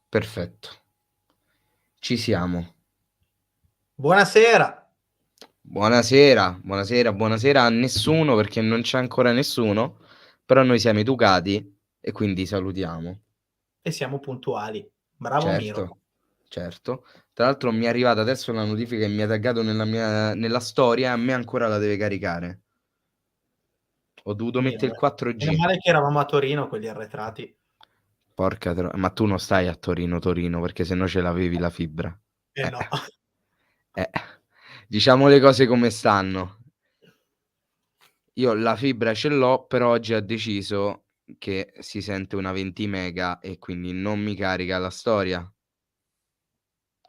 Perfetto. Ci siamo. Buonasera Buonasera, buonasera, buonasera a nessuno perché non c'è ancora nessuno, però noi siamo educati e quindi salutiamo. e siamo puntuali. Bravo Miro. Certo, certo. Tra l'altro mi è arrivata adesso la notifica che mi ha taggato nella storia, a me ancora la deve caricare. Ho dovuto Meno, mettere il meno 4G. male che eravamo a Torino con gli arretrati. Ma tu non stai a Torino, Torino, perché se no ce l'avevi la fibra. Eh Eh, no. eh. Diciamo le cose come stanno. Io la fibra ce l'ho, però oggi ha deciso che si sente una 20 mega e quindi non mi carica la storia.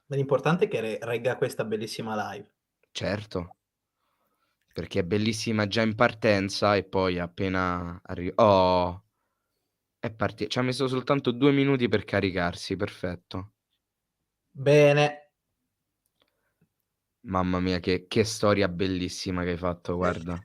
Ma l'importante è che regga questa bellissima live. Certo, perché è bellissima già in partenza e poi appena oh, ci ha messo soltanto 2 minuti per caricarsi, perfetto. Bene. Mamma mia che storia bellissima che hai fatto, guarda.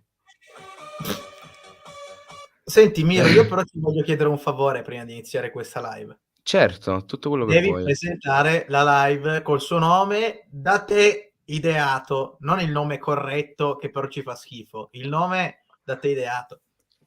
Senti Miro, io però ti voglio chiedere un favore prima di iniziare questa live. Certo, tutto quello che Devi vuoi. presentare la live col suo nome da te ideato, non il nome corretto che però ci fa schifo, il nome da te ideato.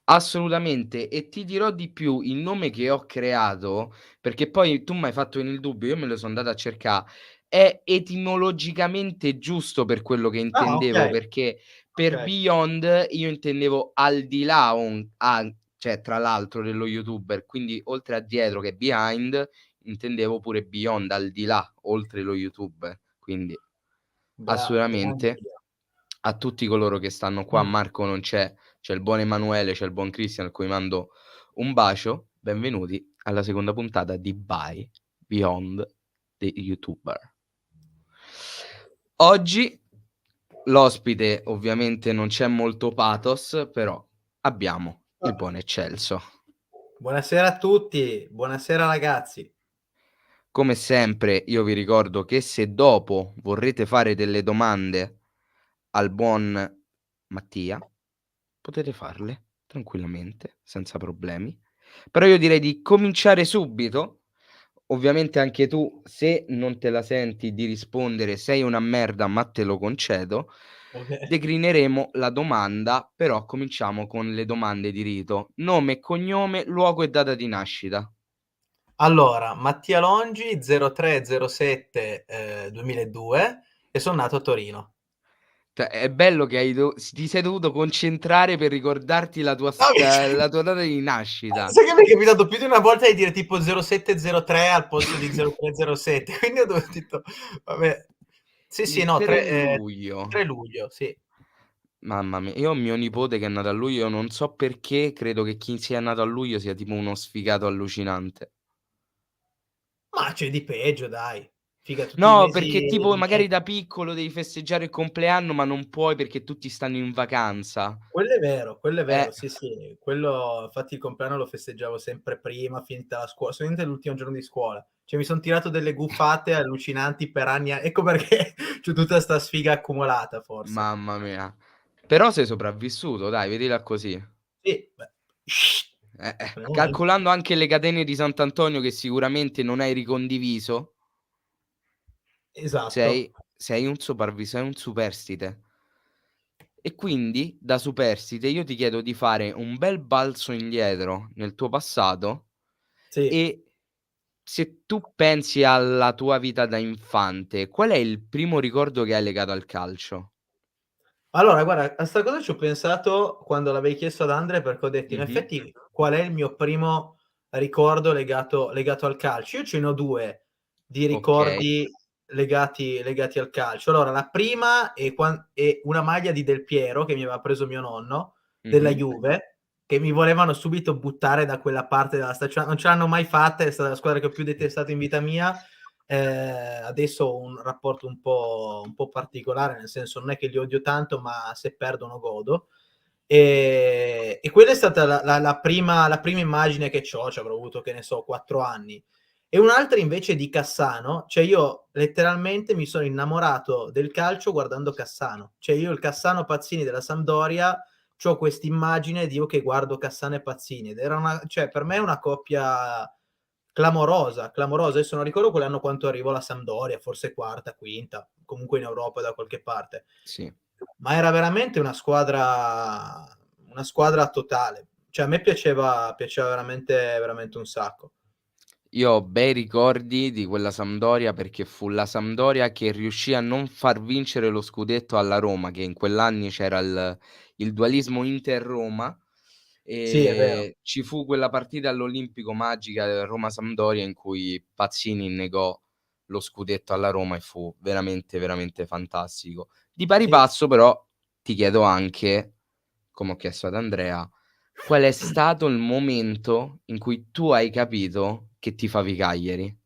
Assolutamente, e ti dirò di più, il nome che ho creato, perché poi tu m'hai fatto venire il dubbio, io me lo so andato a cercà, è etimologicamente giusto per quello che Ah, intendevo, okay, perché per okay. beyond io intendevo al di là cioè tra l'altro dello youtuber, quindi oltre a dietro che è behind, intendevo pure beyond, al di là, oltre lo youtuber. Quindi Grande assolutamente idea. a tutti coloro che stanno qua, Marco non c'è il buon Emanuele, c'è il buon Christian a cui mando un bacio, benvenuti alla seconda puntata di By Beyond the YouTuber. Oggi l'ospite ovviamente non c'è molto pathos, però abbiamo il buon Eccelso. Buonasera a tutti, buonasera ragazzi. Come sempre io vi ricordo che se dopo vorrete fare delle domande al buon Mattia, potete farle tranquillamente, senza problemi. Però io direi di cominciare subito. Ovviamente anche tu, se non te la senti di rispondere, sei una merda, ma te lo concedo. Okay. Declineremo la domanda, però cominciamo con le domande di rito. Nome e cognome, luogo e data di nascita. Allora, Mattia Longi 0307, 2002 e son nato a Torino. Cioè, è bello che ti sei dovuto concentrare per ricordarti No, la tua data di nascita. sai che mi è capitato più di una volta di dire tipo 0703 al posto di 0307, quindi ho detto vabbè. Sì, sì, Il no, 3 luglio. 3 luglio, sì. Mamma mia, io ho mio nipote che è nato a luglio, non so perché, credo che chi sia nato a luglio sia tipo uno sfigato allucinante. Ma c'è di peggio dai. Figa tutti i No, mesi perché tipo di magari da merda. piccolo devi festeggiare il compleanno, ma non puoi perché tutti stanno in vacanza. Quello è Eh, vero, sì, sì. Quello infatti il compleanno lo festeggiavo sempre prima, finita la scuola, solamente l'ultimo giorno di scuola. Cioè mi son tirato delle guffate allucinanti per anni a ecco perché c'ho tutta 'sta sfiga accumulata forse. mamma mia. Però sei sopravvissuto, dai, vedila così. Sì, beh. Meno male. Calcolando anche le catene di Sant'Antonio che sicuramente non hai ricondiviso, Esatto. sei un superstite. E quindi, da superstite, io ti chiedo di fare un bel balzo indietro nel tuo passato Sì. e se tu pensi alla tua vita da infante, qual è il primo ricordo che hai legato al calcio? Allora guarda, a 'sta cosa ci ho pensato quando l'avevi chiesto ad Andre, perché ho detto: "In Mh-mh. effetti qual è il mio primo ricordo legato al calcio?" Io ce ne ho 2 di Okay. ricordi legati al calcio. Allora la prima è una maglia di Del Piero che mi aveva preso mio nonno, della Mh-mh. Juve, che mi volevano subito buttare da quella parte della cioè non ce l'hanno mai fatta, è stata la squadra che ho più detestato in vita mia. Adesso ho un rapporto un po' particolare, nel senso non è che li odio tanto, ma se perdono godo. E quella è stata la prima immagine che c'ho, cioè avrò avuto, che ne so, 4 anni. E un'altra invece di Cassano, cioè io letteralmente mi sono innamorato del calcio guardando Cassano. Cioè io il Cassano Pazzini della Sampdoria, c'ho quest'immagine di io che guardo Cassano e Pazzini ed era una cioè per me è una coppia clamorosa, clamorosa. Adesso non ricordo quell'anno quanto arrivò la Sampdoria, forse quarta, quinta, comunque in Europa da qualche parte. Sì. Ma era veramente una squadra totale. Cioè a me piaceva veramente veramente un sacco. Io ho bei ricordi di quella Sampdoria perché fu la Sampdoria che riuscì a non far vincere lo scudetto alla Roma, che in quell'anni c'era il dualismo Inter-Roma, Sì, è vero. ci fu quella partita all'Olimpico magica Roma-Sampdoria in cui Pazzini negò lo scudetto alla Roma e fu veramente, veramente fantastico. Di pari Sì. passo però ti chiedo anche, come ho chiesto ad Andrea, qual è stato il momento in cui tu hai capito che tifavi Cagliari?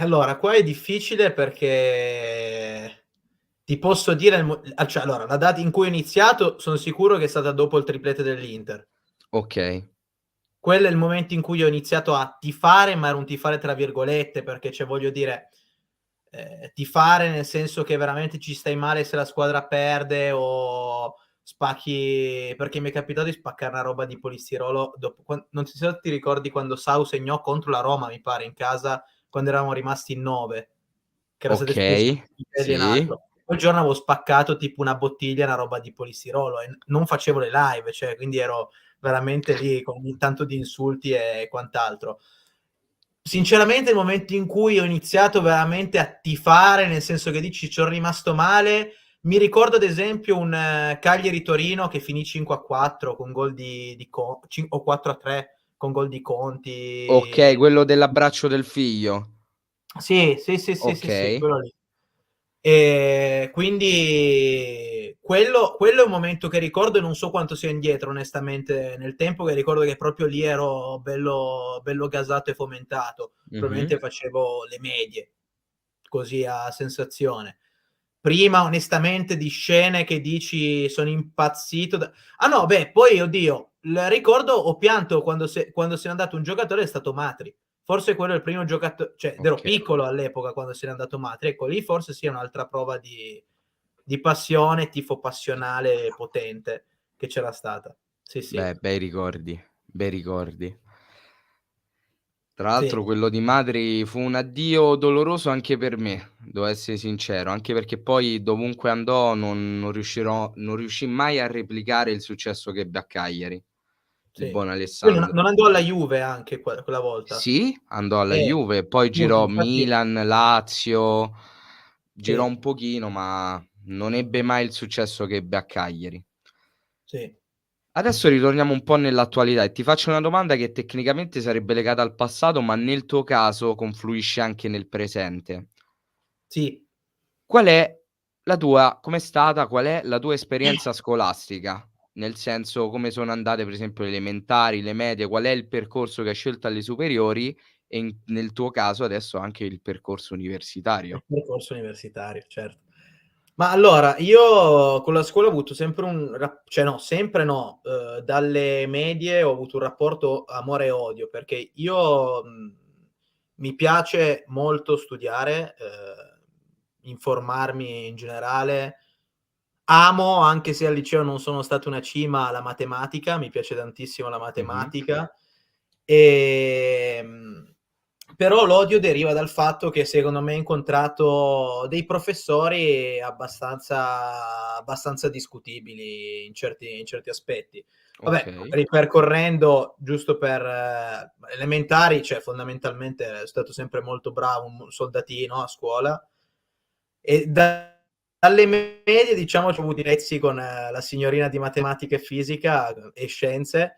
Allora qua è difficile perché ti posso dire il mo cioè allora la data in cui ho iniziato son sicuro che è stata dopo il triplete dell'Inter. Okay, Quello è il momento in cui ho iniziato a tifare, ma era un "tifare" tra virgolette, perché cioè voglio dire, tifare nel senso che veramente ci stai male se la squadra perde o spacchi, perché mi è capitato di spaccare una roba di polistirolo dopo non so se ti ricordi quando Sau segnò contro la Roma, mi pare, in casa, quando eravamo rimasti in 9, che era stata espulsa okay, e un sì, altro. Quel giorno avevo spaccato tipo una bottiglia, una roba di polistirolo e non facevo le live, cioè quindi ero veramente lì con ogni tanto di insulti e quant'altro. Sinceramente il momento in cui ho iniziato veramente a tifare, nel senso che dici: "C'ho rimasto male", mi ricordo ad esempio un Cagliari-Torino che finì 5-4 con gol di Co cin o 4-3 con gol di okay, Conti. quello dell'abbraccio del figlio. Sì, sì, sì, sì, sì, sì, Okay, quello lì. Quindi quello è un momento che ricordo e non so quanto sia indietro onestamente nel tempo, che ricordo che proprio lì ero bello gasato e fomentato. mh-mh, Probabilmente facevo le medie, così a sensazione. Prima onestamente di scene che dici: "Sono impazzito da", no, beh, poi oddio, il ricordo ho pianto quando se n'è andato un giocatore, è stato Matri. Forse quello è il primo cioè ed ero okay. piccolo all'epoca quando se n'è andato Matri. Ecco, lì forse sì è un'altra prova di passione, tifo passionale potente che c'era stata. Sì, sì. Beh, bei ricordi, bei ricordi. Tra Sì, l'altro quello di Madri fu un addio doloroso anche per me, devo essere sincero, anche perché poi dovunque andò non riuscì mai a replicare il successo che ebbe a Cagliari, il sì. buon Poi Alessandro. non andò alla Juve anche quella volta? Sì, andò alla Eh, Juve, poi appunto, girò infatti Milan, Lazio, girò sì, un pochino, ma non ebbe mai il successo che ebbe a Cagliari. sì, Adesso ritorniamo un po' nell'attualità e ti faccio una domanda che tecnicamente sarebbe legata al passato, ma nel tuo caso confluisce anche nel presente. sì. Qual è la tua esperienza scolastica? Nel senso, come sono andate per esempio le elementari, le medie, qual è il percorso che hai scelto alle superiori e nel tuo caso adesso anche il percorso Il universitario. percorso universitario, certo. Ma allora, io con la scuola ho avuto sempre un cioè no, sempre no, dalle medie ho avuto un rapporto amore e odio, perché io, mi piace molto studiare, informarmi in generale. Amo, anche se al liceo non sono stato una cima, la matematica, mi piace tantissimo la Mh-mh. matematica. Ehm, Però l'odio deriva dal fatto che secondo me ho incontrato dei professori abbastanza discutibili in certi aspetti. Vabbè, Okay, ripercorrendo giusto per elementari, cioè fondamentalmente so stato sempre molto bravo, un soldatino a scuola e dalle medie diciamo c'ho avuto i vezzi con la signorina di matematica e fisica e scienze.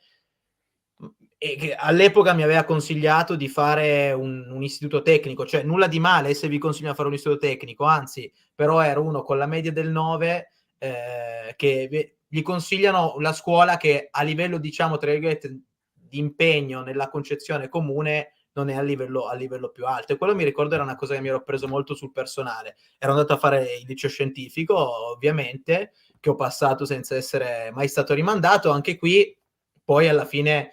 E che all'epoca mi aveva consigliato di fare un istituto tecnico, cioè nulla di male se vi consigliano di fare un istituto tecnico, anzi, però ero uno con la media del 9, che gli consigliano la scuola che a livello diciamo, tra virgolette, di "impegno" nella concezione comune non è a livello più alto. E quello mi ricordo era una cosa che mi ero preso molto sul personale. Ero andato a fare il liceo scientifico ovviamente, che ho passato senza essere mai stato rimandato. Anche qui poi alla fine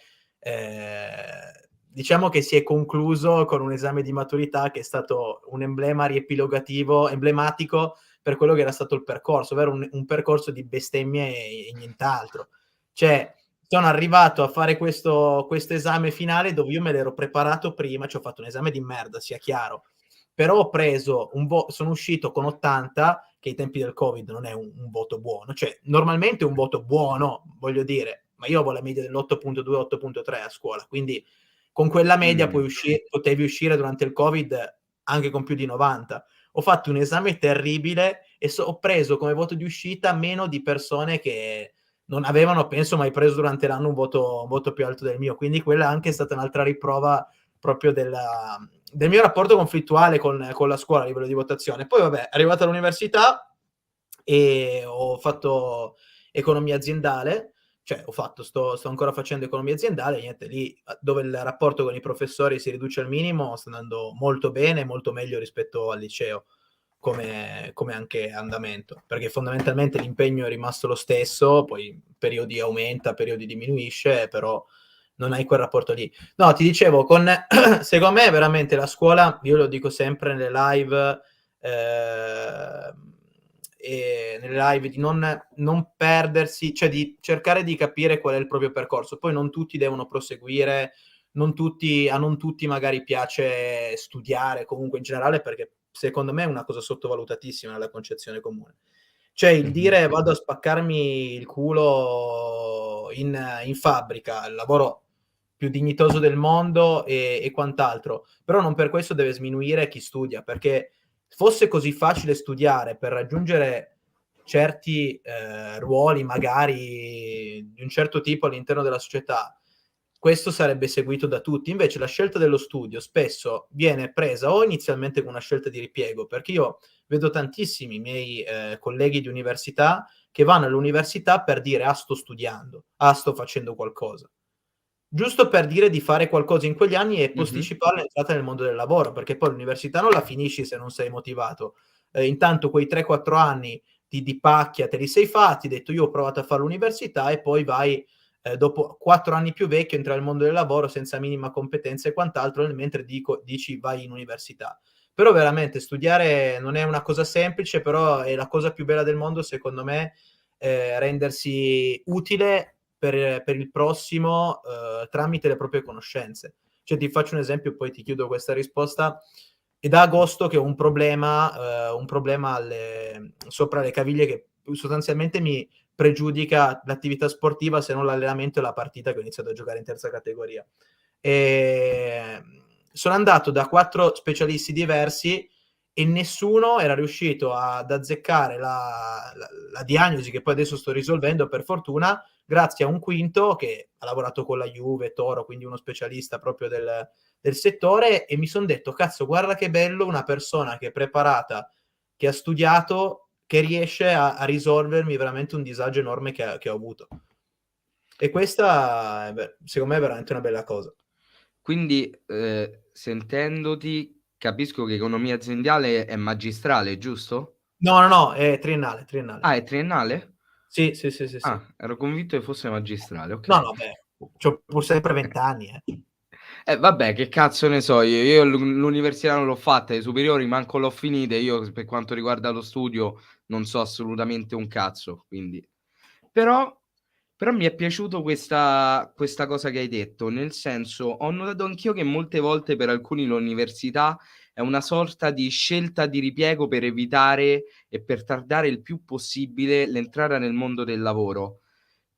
diciamo che si è concluso con un esame di maturità che è stato un emblema riepilogativo emblematico per quello che era stato il percorso, ovvero un percorso di bestemmie e nient'altro. Cioè, sono arrivato a fare questo esame finale dove io me l'ero preparato prima, cioè ho fatto un esame di merda, sia chiaro, però ho preso sono uscito con 80, che ai tempi del Covid non è un voto buono, cioè normalmente è un voto buono, voglio dire, ma io avevo la media dell'8.2, 8.3 a scuola, quindi con quella media Mh. potevi uscire durante il Covid anche con più di 90. Ho fatto un esame terribile e ho preso come voto di uscita meno di persone che non avevano, penso, mai preso durante l'anno un voto più alto del mio. Quindi quella anche è stata un'altra riprova proprio del mio rapporto conflittuale con la scuola a livello di votazione. Poi vabbè, arrivato all'università e ho fatto economia aziendale, cioè sto ancora facendo economia aziendale, niente, lì dove il rapporto con i professori si riduce al minimo, sta andando molto bene, molto meglio rispetto al liceo. Come anche andamento, perché fondamentalmente l'impegno è rimasto lo stesso, poi periodi aumenta, periodi diminuisce, però non hai quel rapporto lì. No, ti dicevo, secondo me veramente la scuola, io lo dico sempre nelle live, di non perdersi, cioè di cercare di capire qual è il proprio percorso. Poi non tutti devono proseguire, a non tutti magari piace studiare comunque in generale, perché secondo me è una cosa sottovalutatissima nella concezione comune. Cioè il Mh-mh. dire vado a spaccarmi il culo in fabbrica, il lavoro più dignitoso del mondo e quant'altro, però non per questo deve sminuire chi studia, perché fosse così facile studiare per raggiungere certi ruoli magari di un certo tipo all'interno della società, questo sarebbe seguito da tutti. Invece la scelta dello studio spesso viene presa o inizialmente con una scelta di ripiego, perché io vedo tantissimi miei colleghi di università che vanno all'università per dire sto studiando, sto facendo qualcosa. Giusto per dire di fare qualcosa in quegli anni e Mh-mh. posticipare l'entrata nel mondo del lavoro, perché poi l'università non la finisci se non sei motivato. Intanto quei 3-4 anni di pacchia te li sei fatti, hai detto io ho provato a fare l'università e poi vai dopo 4 anni più vecchio entra nel mondo del lavoro senza minima competenza e quant'altro, mentre dici vai in università. Però veramente studiare non è una cosa semplice, però è la cosa più bella del mondo secondo me, rendersi utile per il prossimo tramite le proprie conoscenze. Cioè ti faccio un esempio, poi ti chiudo questa risposta. È da agosto che ho un problema sopra le caviglie che sostanzialmente mi pregiudica l'attività sportiva, se non l'allenamento e la partita che ho iniziato a giocare in terza categoria. Sono andato da 4 specialisti diversi e nessuno era riuscito ad azzeccare la diagnosi che poi adesso sto risolvendo per fortuna, grazie a un quinto che ha lavorato con la Juve, Toro, quindi uno specialista proprio del settore, e mi son detto: "Cazzo, guarda che bello una persona che è preparata, che ha studiato, che riesce a risolvermi veramente un disagio enorme che ho avuto". E questa secondo me è veramente una bella cosa. Quindi, sentendoti capisco che economia aziendale è magistrale, giusto? No, no, no, è triennale, triennale. Ah, è triennale? Sì, sì, sì, sì, sì. Ah, ero convinto che fosse magistrale, No, okay. no, beh, c'ho pur sempre 20 anni, Vabbè, che cazzo ne so io. Io l'università non l'ho fatta, le superiori manco l'ho finite, io s per quanto riguarda lo studio non so assolutamente un cazzo, quindi però mi è piaciuto questa cosa che hai detto, nel senso, ho notato anch'io che molte volte per alcuni l'università è una sorta di scelta di ripiego per evitare e per tardare il più possibile l'entrata nel mondo del lavoro.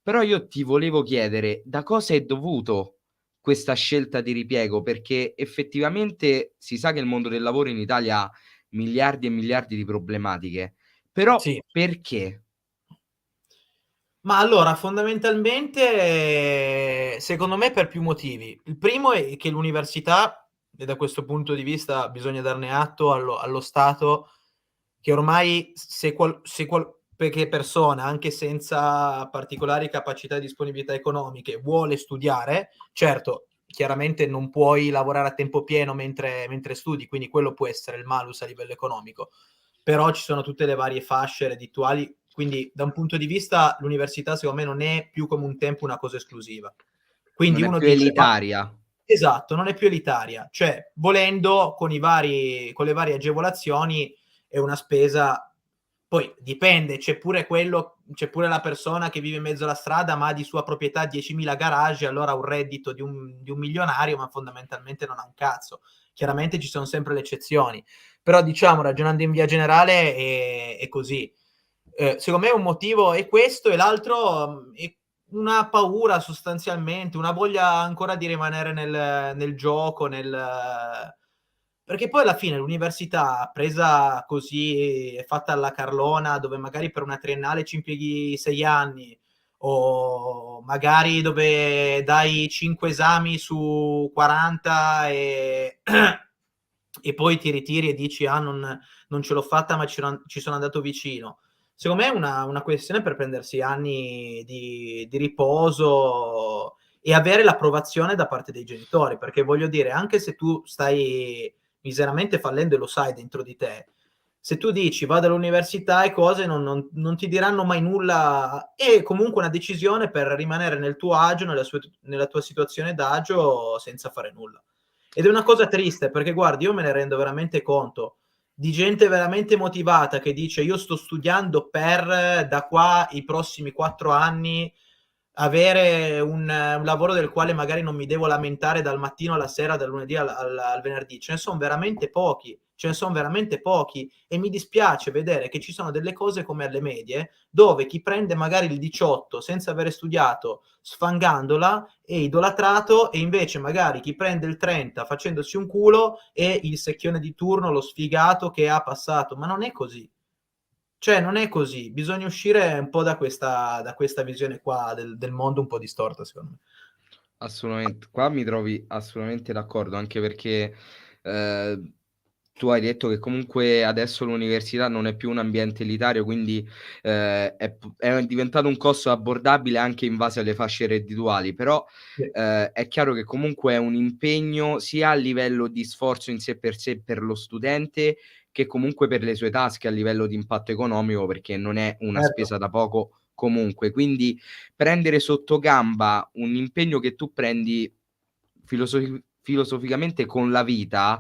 Però io ti volevo chiedere, da cosa è dovuto questa scelta di ripiego? Perché effettivamente si sa che il mondo del lavoro in Italia ha miliardi e miliardi di problematiche, però sì. perché? Ma allora, fondamentalmente, secondo me per più motivi. Il primo è che l'università, e da questo punto di vista bisogna darne atto allo Stato, che ormai perché persona, anche senza particolari capacità e disponibilità economiche, vuole studiare, certo, chiaramente non puoi lavorare a tempo pieno mentre studi, quindi quello può essere il malus a livello economico, però ci sono tutte le varie fasce reddituali, quindi da un punto di vista l'università secondo me non è più come un tempo una cosa esclusiva. Quindi Non è uno più dice: "Ma" elitaria. esatto, non è più elitaria, cioè volendo con le varie agevolazioni è una spesa, poi dipende, c'è pure quello c'è pure la persona che vive in mezzo alla strada, ma ha di sua proprietà 10.000 garage, allora ha un reddito di un milionario, ma fondamentalmente non ha un cazzo. Chiaramente ci sono sempre le eccezioni, però diciamo, ragionando in via generale, è così. Secondo me un motivo è questo, e l'altro è una paura sostanzialmente, una voglia ancora di rimanere nel gioco, perché poi alla fine l'università presa così è fatta alla carlona, dove magari per una triennale ci impieghi 6 anni, o magari dove dai 5 esami su 40 e poi ti ritiri e dici ah non ce l'ho fatta ma ci sono andato vicino. Secondo me è una questione per prendersi anni di riposo e avere l'approvazione da parte dei genitori, perché voglio dire, anche se tu stai miseramente fallendo e lo sai dentro di te, se tu dici vado all'università e cose non ti diranno mai nulla, è comunque una decisione per rimanere nel tuo agio, nella tua situazione d'agio senza fare nulla. Ed è una cosa triste perché guardi, io me ne rendo veramente conto di gente veramente motivata che dice io sto studiando per da qua i prossimi 4 anni avere un lavoro del quale magari non mi devo lamentare dal mattino alla sera, dal lunedì al venerdì. Ce ne sono veramente pochi, ce ne sono veramente pochi, e mi dispiace vedere che ci sono delle cose come alle medie dove chi prende magari il 18 senza avere studiato, sfangandola, è idolatrato, e invece magari chi prende il 30 facendosi un culo è il secchione di turno, lo sfigato che ha passato. Ma non è così. Cioè, non è così. Bisogna uscire un po' da questa visione qua del mondo un po' distorta, secondo me. Assolutamente, qua mi trovi assolutamente d'accordo, anche perché, ehm, tu hai detto che comunque adesso l'università non è più un ambiente elitario, quindi, è diventato un costo abbordabile anche in base alle fasce reddituali, però, Sì, è chiaro che comunque è un impegno sia a livello di sforzo in sé per lo studente, che comunque per le sue tasche a livello di impatto economico, perché non è una certo, spesa da poco comunque. Quindi prendere sottogamba un impegno che tu prendi filosoficamente con la vita,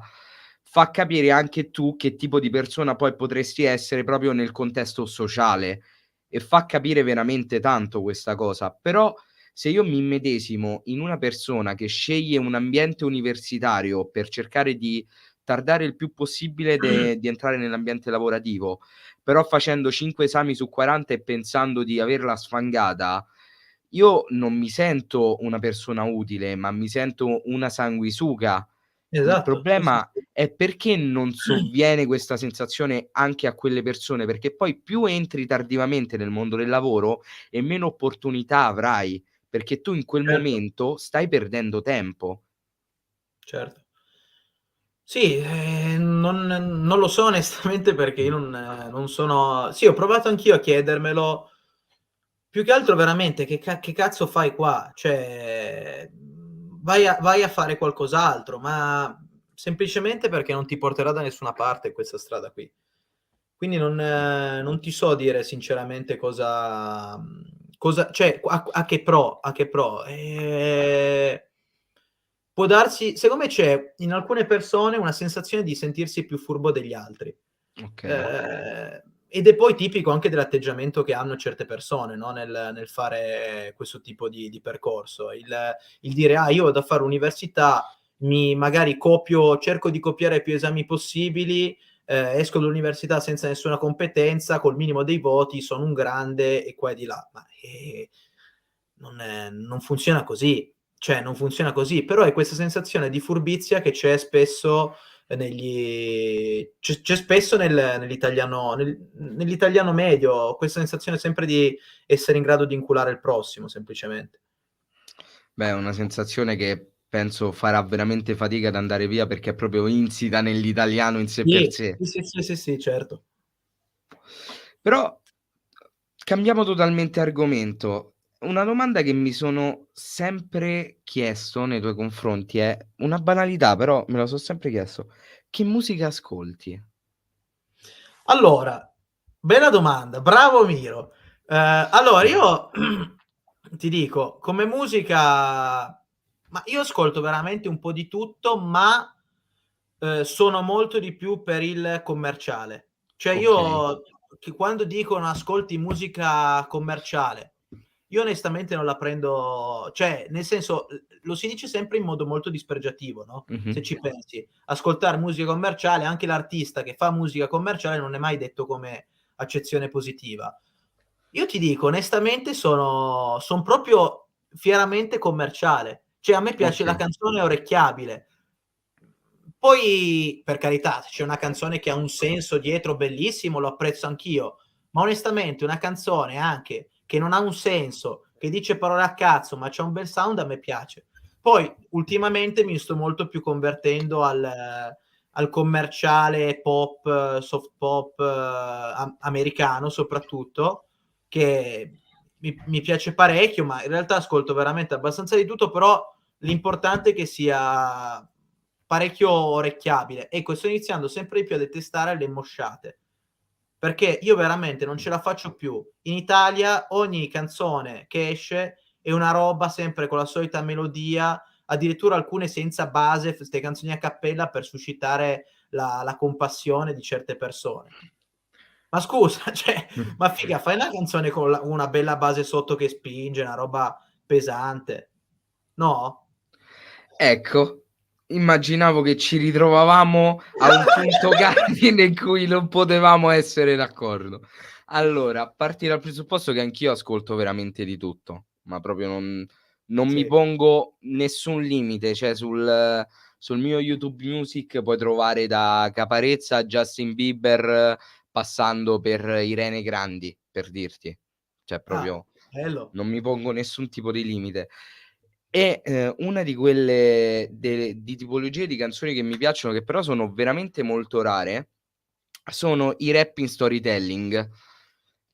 fa capire anche tu che tipo di persona poi potresti essere proprio nel contesto sociale, e fa capire veramente tanto questa cosa. Però se io mi immedesimo in una persona che sceglie un ambiente universitario per cercare di tardare il più possibile di entrare nell'ambiente lavorativo, però facendo 5 esami su 40 e pensando di averla sfangata, io non mi sento una persona utile, ma mi sento una sanguisuga. Il esatto, sì, sì, problema sì. è perché non sovviene questa sensazione anche a quelle persone, perché poi più entri tardivamente nel mondo del lavoro e meno opportunità avrai, perché tu in quel Certo, momento stai perdendo tempo. certo. Sì, non lo so onestamente perché io non sono sì, ho provato anch'io a chiedermelo, più che altro veramente che cazzo fai qua? Cioè, vai a fare qualcos'altro, ma semplicemente perché non ti porterà da nessuna parte questa strada qui. Quindi non ti so dire sinceramente cosa cioè a che pro, a che pro. Può darsi, secondo me c'è in alcune persone una sensazione di sentirsi più furbo degli altri. Okay. Ed è poi tipico anche dell'atteggiamento che hanno certe persone, no, nel fare questo tipo di percorso. Il dire: "Ah, io vado a fare università, magari cerco di copiare più esami possibili, esco dall'università senza nessuna competenza, col minimo dei voti, sono un grande", e qua e di là. Ma, non funziona così. Cioè, non funziona così, però è questa sensazione di furbizia che c'è spesso c'è spesso nell'italiano medio, questa sensazione sempre di essere in grado di inculare il prossimo, semplicemente. Beh, è una sensazione che penso farà veramente fatica ad andare via, perché è proprio insita nell'italiano in sé per Sì, sé. sì, sì, sì, sì, sì, certo. Però cambiamo totalmente argomento. Una domanda che mi sono sempre chiesto nei tuoi confronti è una banalità, però me la so sempre chiesto: che musica ascolti? Allora, bella domanda, bravo Miro. Allora io ti dico, come musica, ma io ascolto veramente un po' di tutto, ma sono molto di più per il commerciale. Cioè Okay, io che quando dicono ascolti musica commerciale, io onestamente non la prendo, cioè nel senso, lo si dice sempre in modo molto dispregiativo, no, Mh-mh. se ci pensi. Ascoltare musica commerciale, anche l'artista che fa musica commerciale non è mai detto come accezione positiva. Io ti dico onestamente son proprio fieramente commerciale. Cioè a me piace la Okay. canzone orecchiabile. Poi, per carità, se c'è una canzone che ha un senso dietro bellissimo, lo apprezzo anch'io, ma onestamente una canzone anche che non ha un senso, che dice parole a cazzo, ma c'ha un bel sound, a me piace. Poi ultimamente mi sto molto più convertendo al commerciale pop, soft pop, americano soprattutto, che mi piace parecchio, ma in realtà ascolto veramente abbastanza di tutto, però l'importante è che sia parecchio orecchiabile. Ecco, sto iniziando sempre di più a detestare le mosciate, perché io veramente non ce la faccio più. In Italia ogni canzone che esce è una roba sempre con la solita melodia, addirittura alcune senza base, 'ste canzoni a cappella per suscitare la compassione di certe persone. Ma scusa, cioè, Mh. ma figa, fai una canzone con una bella base sotto che spinge, una roba pesante. No? Ecco, immaginavo che ci ritrovavamo a un punto cardine in cui non potevamo essere d'accordo. Allora, parti dal presupposto che anch'io ascolto veramente di tutto, ma proprio non mi Sì. pongo nessun limite, cioè sul mio YouTube Music puoi trovare da Caparezza a Justin Bieber, passando per Irene Grandi, per dirti. Cioè Ah, proprio bello. non mi pongo nessun tipo di limite. E, una di quelle di tipologie di canzoni che mi piacciono, che però sono veramente molto rare, sono i rap in storytelling,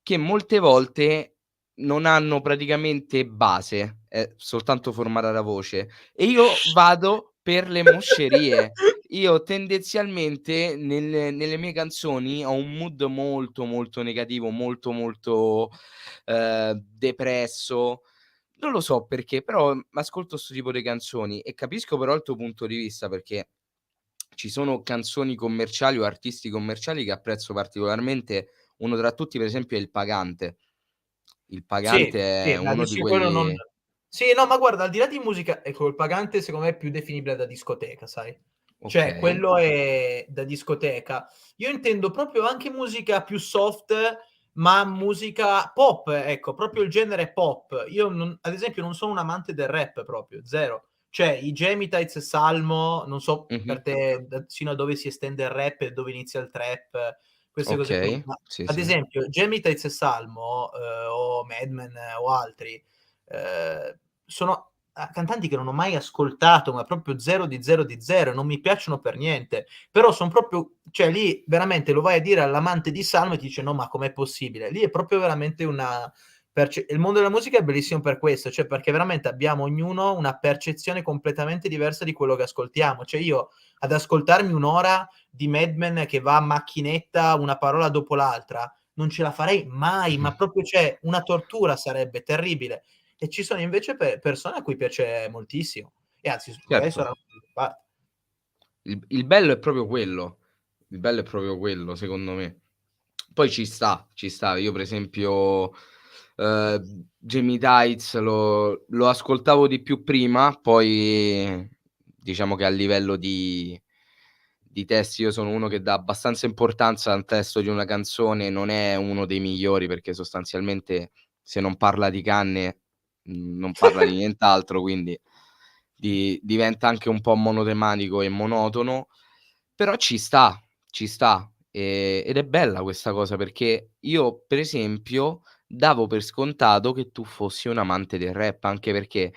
che molte volte non hanno praticamente base, è soltanto formata da voce, e io vado per le moscerie. Io tendenzialmente nelle mie canzoni ho un mood molto, molto negativo, molto, molto, depresso. Non lo so perché, però, ascolto 'sto tipo di canzoni e capisco però il tuo punto di vista, perché ci sono canzoni commerciali o artisti commerciali che apprezzo particolarmente. Uno tra tutti per esempio è Il Pagante. Il Sì, Pagante è sì, ma di uno di sì quello non, quelli sì, no, ma guarda, al di là di musica, ecco, il Pagante secondo me è più definibile da discoteca, sai? Cioè okay. quello è da discoteca. Io intendo proprio anche musica più soft, ma musica pop, ecco, proprio il genere pop. Io non, ad esempio non sono un amante del rap proprio, 0. Cioè i Gemitides, Salmo, non so Mh-mh. per te da sino a dove si estende il rap e dove inizia il trap, queste cose qui. Okay, Ma sì, ad sì. esempio Gemitides e Salmo, o Madman o altri, sono cantanti che non ho mai ascoltato, ma proprio 0 di 0 di 0, non mi piacciono per niente. Però son proprio, cioè lì veramente lo vai a dire all'amante di Salmo e ti dice: "No, ma com'è possibile?" Lì è proprio veramente una il mondo della musica è bellissimo per questo, cioè perché veramente abbiamo ognuno una percezione completamente diversa di quello che ascoltiamo. Cioè io ad ascoltarmi 1 ora di Madman che va a macchinetta una parola dopo l'altra, non ce la farei mai, ma proprio, cioè una tortura, sarebbe terribile. E ci sono invece persone a cui piace moltissimo e anzi magari Certo. saranno soddisfatti. Il bello è proprio quello. Il bello è proprio quello, secondo me. Poi ci sta, ci sta. Io per esempio, Jamie Tights lo ascoltavo di più prima, poi diciamo che a livello di testi io sono uno che dà abbastanza importanza al testo di una canzone, non è uno dei migliori perché sostanzialmente se non parla di canne, non parla di nient'altro, quindi diventa anche un po' monotematico e monotono, però ci sta, ed è bella questa cosa perché io, per esempio, davo per scontato che tu fossi un amante del rap, anche perché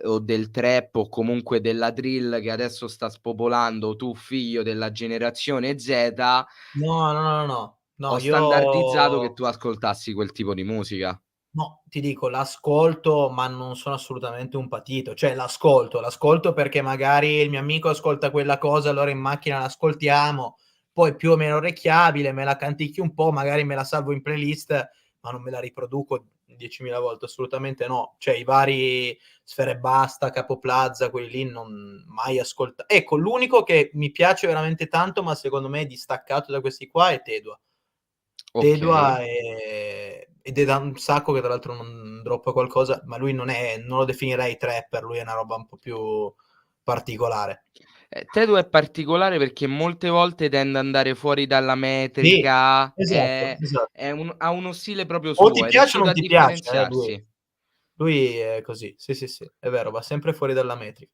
o del trap o comunque della drill che adesso sta spopolando, tu figlio della generazione Z, No, no, no, no. No, ho standardizzato che io tu ascoltassi quel tipo di musica. no, ti dico, l'ascolto, ma non sono assolutamente un patito. Cioè l'ascolto perché magari il mio amico ascolta quella cosa, allora in macchina l'ascoltiamo, poi più o meno orecchiabile, me la canticchio un po', magari me la salvo in playlist, ma non me la riproduco 10.000 volte, assolutamente no. Cioè i vari Sfera Ebbasta, Capo Plaza, quelli lì non mai ecco, l'unico che mi piace veramente tanto, ma secondo me è distaccato da questi qua, è Tedua. Okay. Tedua, ed è da un sacco che tra l'altro non droppa qualcosa, ma lui non lo definirei trapper, lui è una roba un po' più particolare. Tedua è particolare perché molte volte tende ad andare fuori dalla Sì, metrica, esatto, esatto. ha uno stile proprio O suo, ti è piace o riuscito non a ti piace, lui. differenziarsi. Lui è così, sì, sì, sì, è vero, va sempre fuori dalla metrica.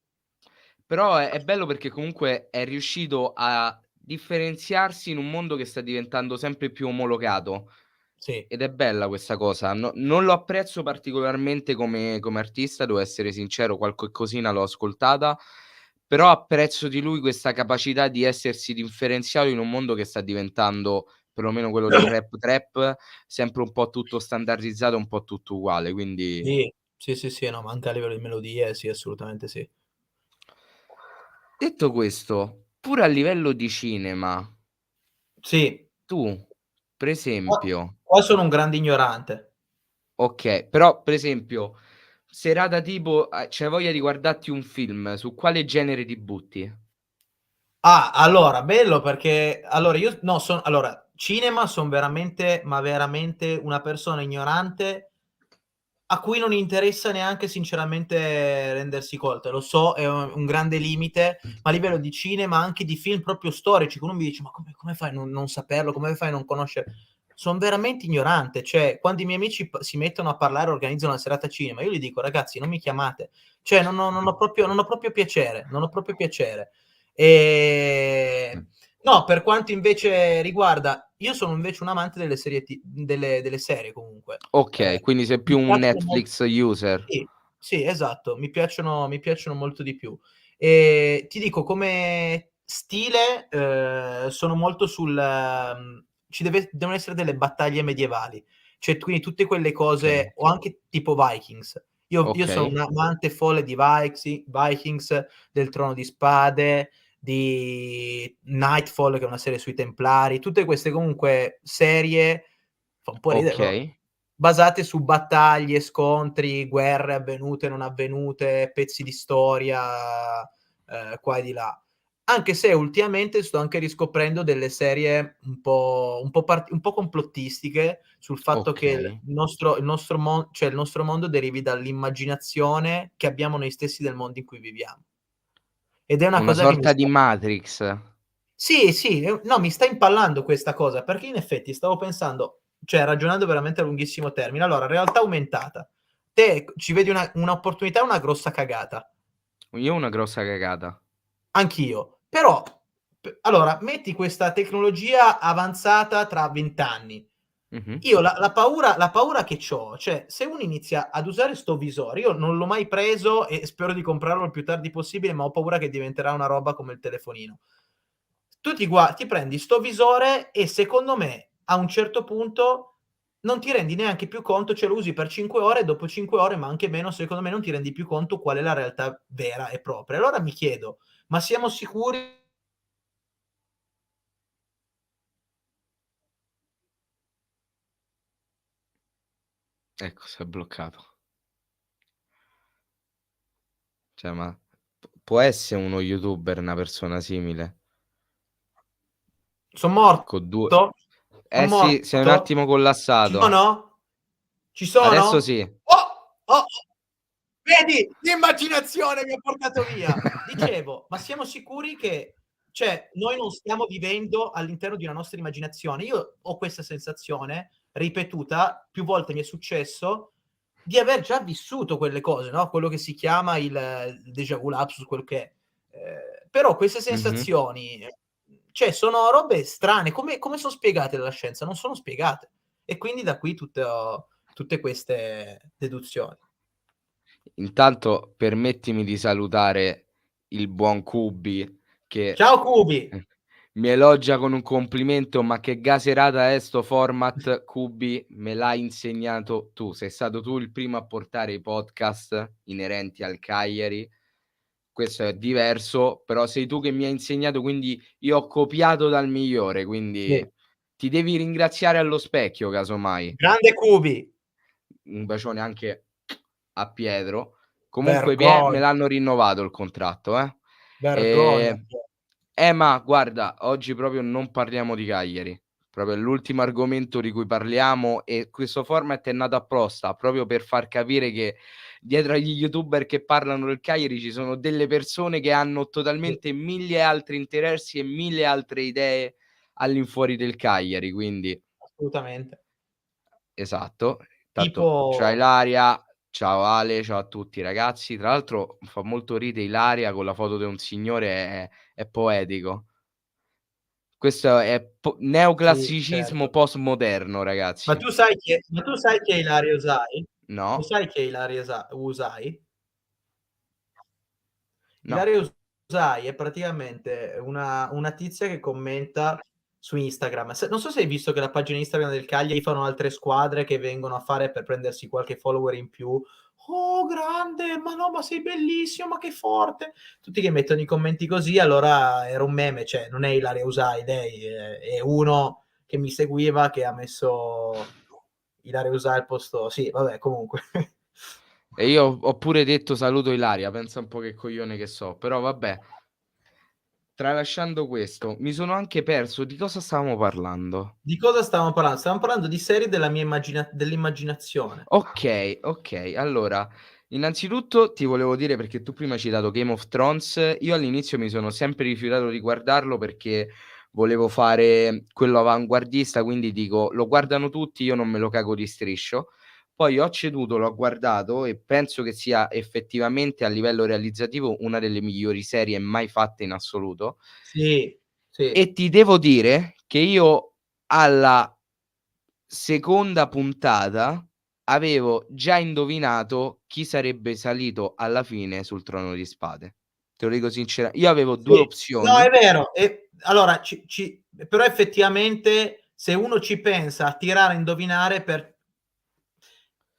Però è bello perché comunque è riuscito a differenziarsi in un mondo che sta diventando sempre più omologato Sì. ed è bella questa cosa. Non lo apprezzo particolarmente come artista, devo essere sincero, qualche cosina l'ho ascoltata, però apprezzo di lui questa capacità di essersi differenziato in un mondo che sta diventando, perlomeno quello del rap, sempre un po' tutto standardizzato, un po' tutto uguale, quindi Sì, sì, sì, sì, no, ma anche a livello di melodie, sì, assolutamente sì. detto questo, pure a livello di cinema, Sì, tu per qua esempio qua sono un grande ignorante. okay, però per esempio serata tipo c'hai voglia di guardarti un film, su quale genere ti butti? Ah, allora bello perché allora io no, allora cinema son veramente, ma veramente una persona ignorante a cui non interessa neanche sinceramente rendersi conto. Lo so, è un grande limite, ma a livello di cinema, anche di film proprio storici, che uno mi dice: "Ma come fai a non saperlo? Come fai a non conoscere?" Son veramente ignorante, cioè quando i miei amici si mettono a parlare, organizzano una serata cinema, io gli dico: "Ragazzi, non mi chiamate." Cioè non ho proprio piacere, non ho proprio piacere. No, per quanto invece riguarda, io sono invece un amante delle delle serie comunque. Okay, quindi sei più Mi un piacciono Netflix user. sì, sì, esatto, mi piacciono molto di più. Ti dico come stile, sono molto devono essere delle battaglie medievali, cioè quindi tutte quelle Okay, cose o anche tipo Vikings. Io sono un okay, amante folle di Vikings, del Trono di Spade, di Nightfall, che è una serie sui Templari, tutte queste comunque serie, fa un po' ridere, però okay. basate su battaglie, scontri, guerre avvenute e non avvenute, pezzi di storia, qua e di là. Anche se ultimamente sto anche riscoprendo delle serie un po' complottistiche sul fatto che Okay. il nostro mondo derivi dall'immaginazione che abbiamo noi stessi del mondo in cui viviamo. Ed è una Una cosa che mi sorta di sta Matrix. sì, sì, no, mi sta impallando questa cosa, perché in effetti stavo pensando, cioè ragionando veramente a lunghissimo termine. Allora, realtà aumentata. Te ci vedi un'opportunità, una grossa cagata. Io una grossa cagata. Anch'io. Però, allora, metti questa tecnologia avanzata tra 20 anni. Mh-mh. Io la paura che c'ho, cioè se uno inizia ad usare 'sto visore, io non l'ho mai preso e spero di comprarlo il più tardi possibile, ma ho paura che diventerà una roba come il telefonino. Tu ti prendi 'sto visore e secondo me a un certo punto non ti rendi neanche più conto, cioè lo usi per 5 ore e dopo 5 ore, ma anche meno, secondo me non ti rendi più conto qual è la realtà vera e propria. Allora mi chiedo: ma siamo sicuri Ecco, s'è bloccato. Cioè, ma può essere uno youtuber una persona simile? son Con 2 morto? Son eh sì, sei un morto? attimo Ci collassato. sono? Ci Adesso sono? sì. Oh! Vedi? L'immaginazione mi ha portato via. Dicevo, ma siamo sicuri che cioè, noi non stiamo vivendo all'interno di una nostra immaginazione? Io ho questa sensazione ripetuta, più volte mi è successo, di aver già vissuto quelle cose, no, quello che si chiama il déjà vu lapsus, quel che è. Però queste Mh-mh. sensazioni, cioè sono robe strane. Come son spiegate dalla scienza? Non sono spiegate. E quindi da qui tutte queste deduzioni. Intanto permettimi di salutare il buon Kubi che, Ciao Cubi! mi elogia con un complimento: "Ma che gaserata è 'sto format Kubi, me l'hai insegnato tu, sei stato tu il primo a portare i podcast inerenti al Cagliari. Questo è diverso, però sei tu che mi hai insegnato, quindi io ho copiato dal migliore, Sì. quindi ti devi ringraziare allo specchio casomai." Grande Cubi! Un bacione anche a Pietro. Comunque Pie me Vergogna, l'hanno rinnovato il contratto, eh. vergogna. Ma guarda, oggi proprio non parliamo di Cagliari, proprio è l'ultimo argomento di cui parliamo e questo format è nato apposta, proprio per far capire che dietro agli youtuber che parlano del Cagliari ci sono delle persone che hanno Sì, totalmente 1000 altri interessi e 1000 altre idee all'infuori del Cagliari, quindi assolutamente. esatto. Tanto ciao Tipo Ilaria, ciao Ale, ciao a tutti ragazzi. Tra l'altro fa molto ride Ilaria con la foto de un signore, è poetico. Questo è sì, neoclassicismo certo. postmoderno ragazzi. Ma tu sai chi è Ilaria Usai? Lo No, sai chi è Usai? no. Ilaria Usai è praticamente una tizia che commenta su Instagram. Non so se hai visto che la pagina Instagram del Cagliari fanno altre squadre che vengono a fare per prendersi qualche follower in più. "Oh grande, ma no, ma sei bellissimo, ma che forte." Tutti che mettono i commenti così, allora era un meme, cioè non è Ilaria Usai lei, è uno che mi seguiva che ha messo Ilaria Usai al posto sì, vabbè comunque. E io ho pure detto saluto Ilaria, pensa un po' che coglione che so, però vabbè. Tralasciando questo, mi sono anche perso di cosa stavamo parlando. Di cosa stavamo parlando? Stavamo parlando di serie della mia dell'immaginazione. Okay, okay. Allora, innanzitutto ti volevo dire perché tu prima hai citato Game of Thrones, io all'inizio mi sono sempre rifiutato di guardarlo perché volevo fare quello avanguardista, quindi dico: "Lo guardano tutti, io non me lo cago di striscio". Poi ho ceduto, l'ho guardato e penso che sia effettivamente a livello realizzativo una delle migliori serie mai fatte in assoluto. Sì, sì, E ti devo dire che io alla seconda puntata avevo già indovinato chi sarebbe salito alla fine sul Trono di Spade. Te lo dico sincera io avevo 2 sì. No, è opzioni, vero. E allora però effettivamente se uno ci pensa a tirare a indovinare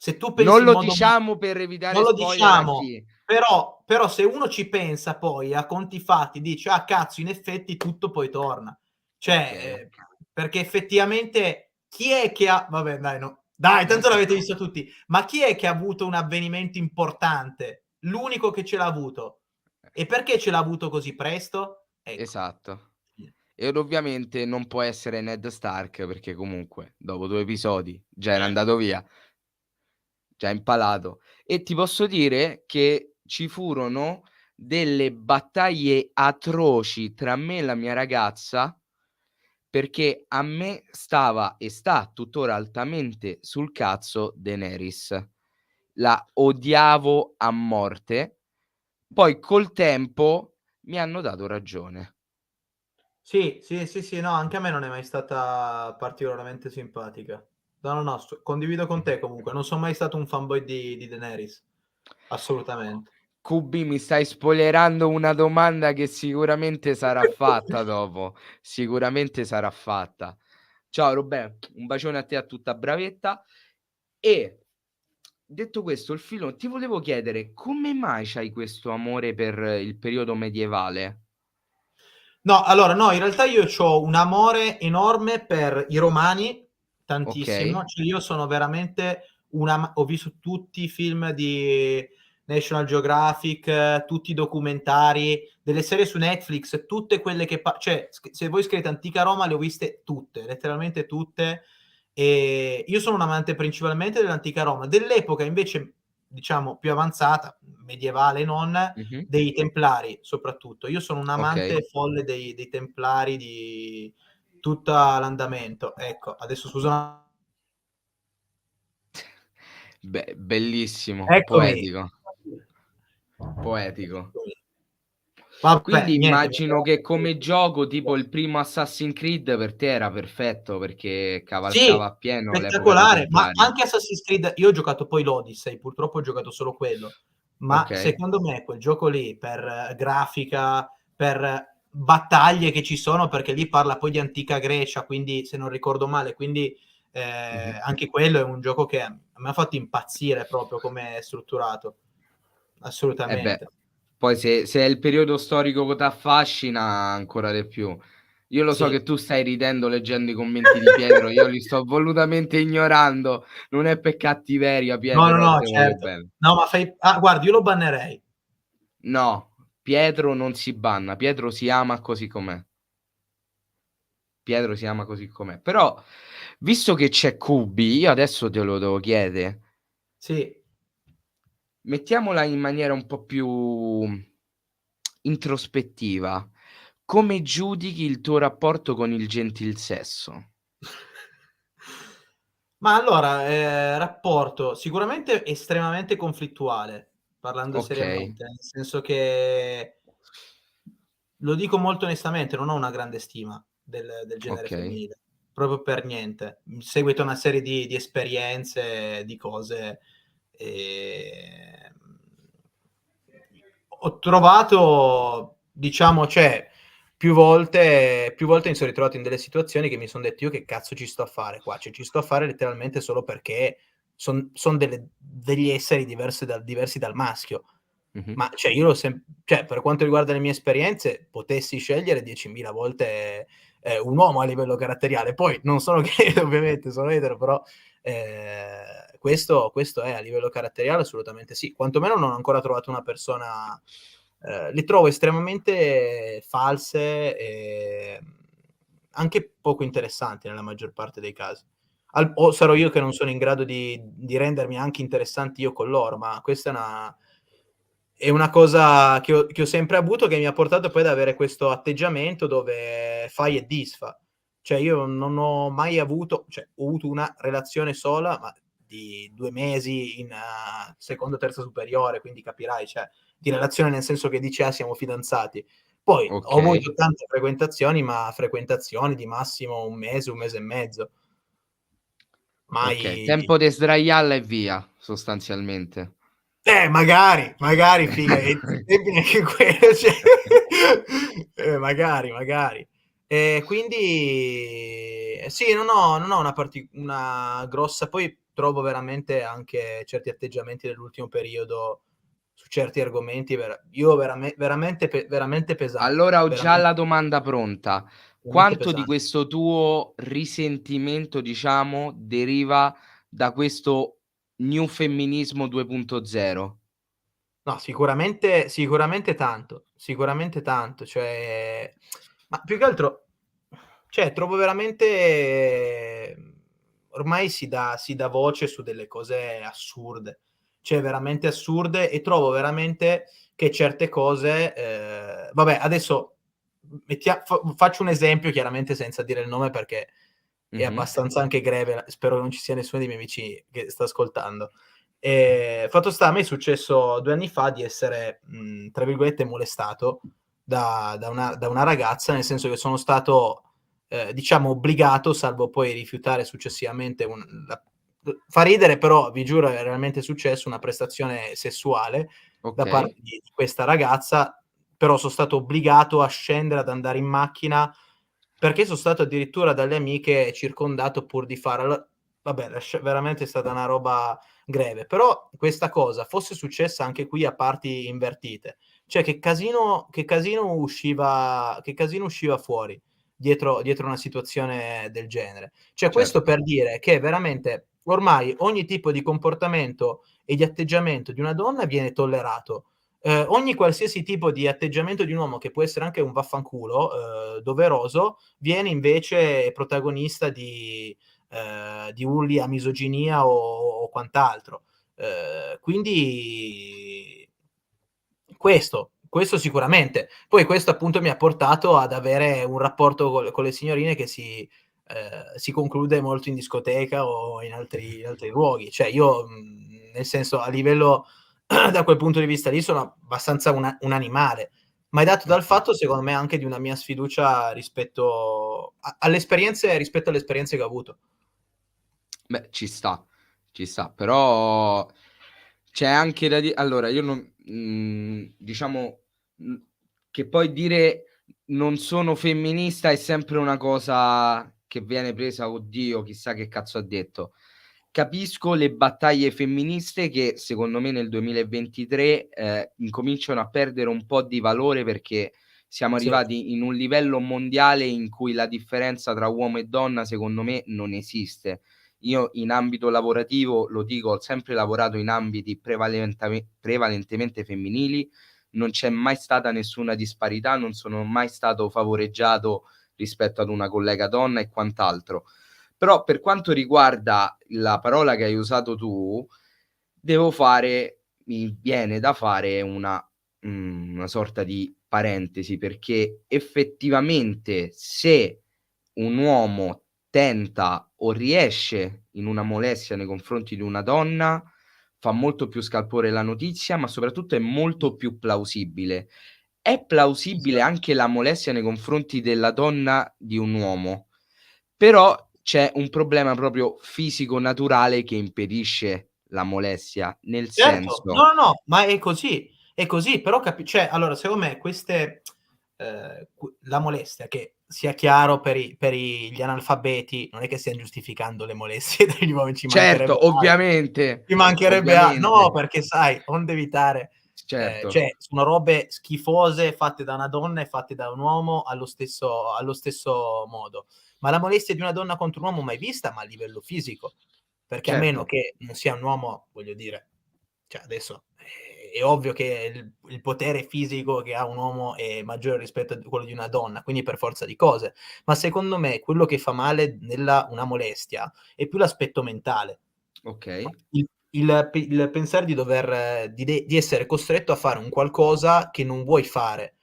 se tu pensi non in lo modo diciamo per non evitare lo spoiler a diciamo, chi però se uno ci pensa poi a conti fatti dice: "Ah cazzo, in effetti tutto poi torna." Cioè, okay, okay. perché effettivamente chi è che ha vabbè dai no dai Non tanto si l'avete fa. visto tutti, ma chi è che ha avuto un avvenimento importante? L'unico che ce l'ha avuto. E perché ce l'ha avuto così presto? Ecco. Esatto. Ed ovviamente non può essere Ned Stark perché comunque dopo 2 episodi già era andato via. Già impalato. E ti posso dire che ci furono delle battaglie atroci tra me e la mia ragazza, perché a me stava e sta tuttora altamente sul cazzo Daenerys. La odiavo a morte, poi col tempo mi hanno dato ragione. Sì, sì, sì, sì, no, anche a me non è mai stata particolarmente simpatica. No, no, no, condivido con Mh-mh. te comunque, non son mai stato un fanboy di Daenerys, assolutamente. Cubi, mi stai spoilerando una domanda che sicuramente sarà fatta dopo, sicuramente sarà fatta. Ciao Robè, un bacione a te e a tutta Bravetta. E detto questo, il filo ti volevo chiedere come mai c'hai questo amore per il periodo medievale? No, allora no, in realtà io c'ho un amore enorme per i romani, tantissimo. Okay, Cioè io sono veramente ho visto tutti i film di National Geographic, tutti i documentari, delle serie su Netflix, tutte quelle che cioè se voi scrivete antica Roma le ho viste tutte, letteralmente tutte. Io sono un amante principalmente dell'antica Roma. Dell'epoca invece, diciamo più avanzata, medievale e non, mh-mh, dei Templari soprattutto. Io sono un okay. amante folle dei Templari, di tutta l'andamento. Ecco, adesso scusa Bellissimo, eccomi. poetico, poetico. Vabbè, Quindi niente, immagino che come gioco, tipo il primo Assassin's Creed per te era perfetto, perché sì, cavalcava appieno l'epoca dei spettacolare, ma Templari. anche Assassin's Creed io ho giocato poi l'Odyssey, purtroppo ho giocato solo quello, ma Okay, secondo me quel gioco lì per grafica, per battaglie che ci sono, perché lì parla poi di antica Grecia, quindi se non ricordo male, quindi, mh-mh. anche quello è un gioco che a me ha fatto impazzire proprio come è strutturato, Eh beh, assolutamente. poi se è il periodo storico che t'affascina ancora di più. Io lo so Sì. che tu stai ridendo leggendo i commenti di Pietro, io li sto volutamente ignorando, non è per cattiveria No, no, Pietro, a no, te voglio certo. bene. No, ma guarda, io lo bannerei. No, Pietro non si banna, Pietro si ama così com'è. Pietro si ama così com'è. Però, visto che c'è Kubi, io adesso te lo devo chiede, Sì. mettiamola in maniera un po' più introspettiva. Come giudichi il tuo rapporto con il gentil sesso? Ma allora, rapporto sicuramente estremamente conflittuale, parlando Okay, seriamente, nel senso che lo dico molto onestamente, non ho una grande stima del genere okay, femminile, proprio per niente. In seguito a una serie di esperienze, di cose, ehm, ho trovato diciamo cioè, più volte mi son ritrovato in delle situazioni che mi son detto: "Io che cazzo ci sto a fare qua?" Cioè, ci sto a fare letteralmente solo perché son degli esseri diversi dal maschio. mh-mh, Ma cioè io l'ho cioè per quanto riguarda le mie esperienze, potessi scegliere 10.000 volte, un uomo a livello caratteriale. Poi non sono gay ovviamente, sono etero, però, questo è a livello caratteriale assolutamente sì. Quantomeno non ho ancora trovato una persona le trovo estremamente false, anche poco interessanti nella maggior parte dei casi. O sarò io che non sono in grado di rendermi anche interessanti io con loro, ma questa è una cosa che ho sempre avuto, che mi ha portato poi ad avere questo atteggiamento dove fai e disfa. Cioè io non ho mai avuto cioè ho avuto una relazione sola, ma di 2 mesi in secondo, terza superiore, quindi capirai, cioè di relazione nel senso che dici: "Ah, siamo fidanzati". Poi ho okay, avuto tante frequentazioni, ma frequentazioni di massimo 1 mese e mezzo, okay. mai Tempo de sdraiarla e via, sostanzialmente. magari figa, i tempi neanche quello, cioè magari. Quindi sì, non ho una grossa poi trovo veramente anche certi atteggiamenti dell'ultimo periodo su certi argomenti veramente pesanti, Allora ho già la domanda pronta. veramente Quanto di pesanti. questo tuo risentimento, diciamo, deriva da questo new femminismo 2.0? No, sicuramente tanto, cioè ma più che altro cioè trovo veramente ormai si dà voce su delle cose assurde, cioè veramente assurde e trovo veramente che certe cose vabbè adesso faccio un esempio chiaramente senza dire il nome perché è Mh-mh. abbastanza anche greve, spero non ci sia nessuno dei miei amici che sta ascoltando. Fatto sta, a me è successo 2 anni fa di essere, tra virgolette "molestato" da una ragazza, nel senso che sono stato, diciamo obbligato, salvo poi rifiutare successivamente fa ridere però vi giuro è realmente successo, una prestazione sessuale da Okay, parte di questa ragazza, però son stato obbligato a scendere, ad andare in macchina, perché son stato addirittura dalle amiche circondato pur di fare vabbè veramente è stata una roba greve. Però questa cosa fosse successa anche qui a parti invertite, cioè che casino usciva fuori dietro una situazione del genere. Cioè questo certo. per dire che veramente ormai ogni tipo di comportamento e di atteggiamento di una donna viene tollerato. Ogni qualsiasi tipo di atteggiamento di un uomo, che può essere anche un vaffanculo, doveroso, viene invece protagonista di urli a misoginia o quant'altro. Quindi questo sicuramente. Poi questo appunto mi ha portato ad avere un rapporto con le signorine che si conclude molto in discoteca o in altri luoghi. Cioè io, nel senso a livello da quel punto di vista lì sono abbastanza un animale, ma è dato dal Okay. fatto secondo me anche di una mia sfiducia rispetto alle esperienze che ho avuto. Beh, ci sta, però c'è anche da allora io non diciamo, che poi dire non sono femminista è sempre una cosa che viene presa: "Oddio, chissà che cazzo ha detto". Capisco le battaglie femministe che secondo me nel 2023, incominciano a perdere un po' di valore perché siamo Sì, arrivati in un livello mondiale in cui la differenza tra uomo e donna secondo me non esiste. Io in ambito lavorativo, lo dico, ho sempre lavorato in ambiti prevalentemente femminili, non c'è mai stata nessuna disparità, non sono mai stato favoreggiato rispetto ad una collega donna e quant'altro. Però per quanto riguarda la parola che hai usato tu, mi viene da fare una sorta di parentesi, perché effettivamente se un uomo tenta o riesce in una molestia nei confronti di una donna, fa molto più scalpore la notizia, ma soprattutto è molto più plausibile. È plausibile Esatto. anche la molestia nei confronti della donna di un uomo, però c'è un problema proprio fisico naturale che impedisce la molestia, nel Certo, no, senso no, no, ma è così, però cioè allora secondo me queste la molestia, che sia chiaro per gli analfabeti, non è che stiam giustificando le molestie degli uomini, certo, ci mancherebbe a no, ovviamente, perché sai, onde evitare certo, cioè sono robe schifose fatte da una donna e fatte da un uomo allo stesso modo. Ma la molestia di una donna contro un uomo mai vista, ma a livello fisico. Perché a meno certo, che non sia un uomo, voglio dire, cioè adesso è ovvio che il potere fisico che ha un uomo è maggiore rispetto a quello di una donna, quindi per forza di cose. Ma secondo me quello che fa male nella una molestia è più l'aspetto mentale. okay, Il pensare di dover di essere costretto a fare un qualcosa che non vuoi fare,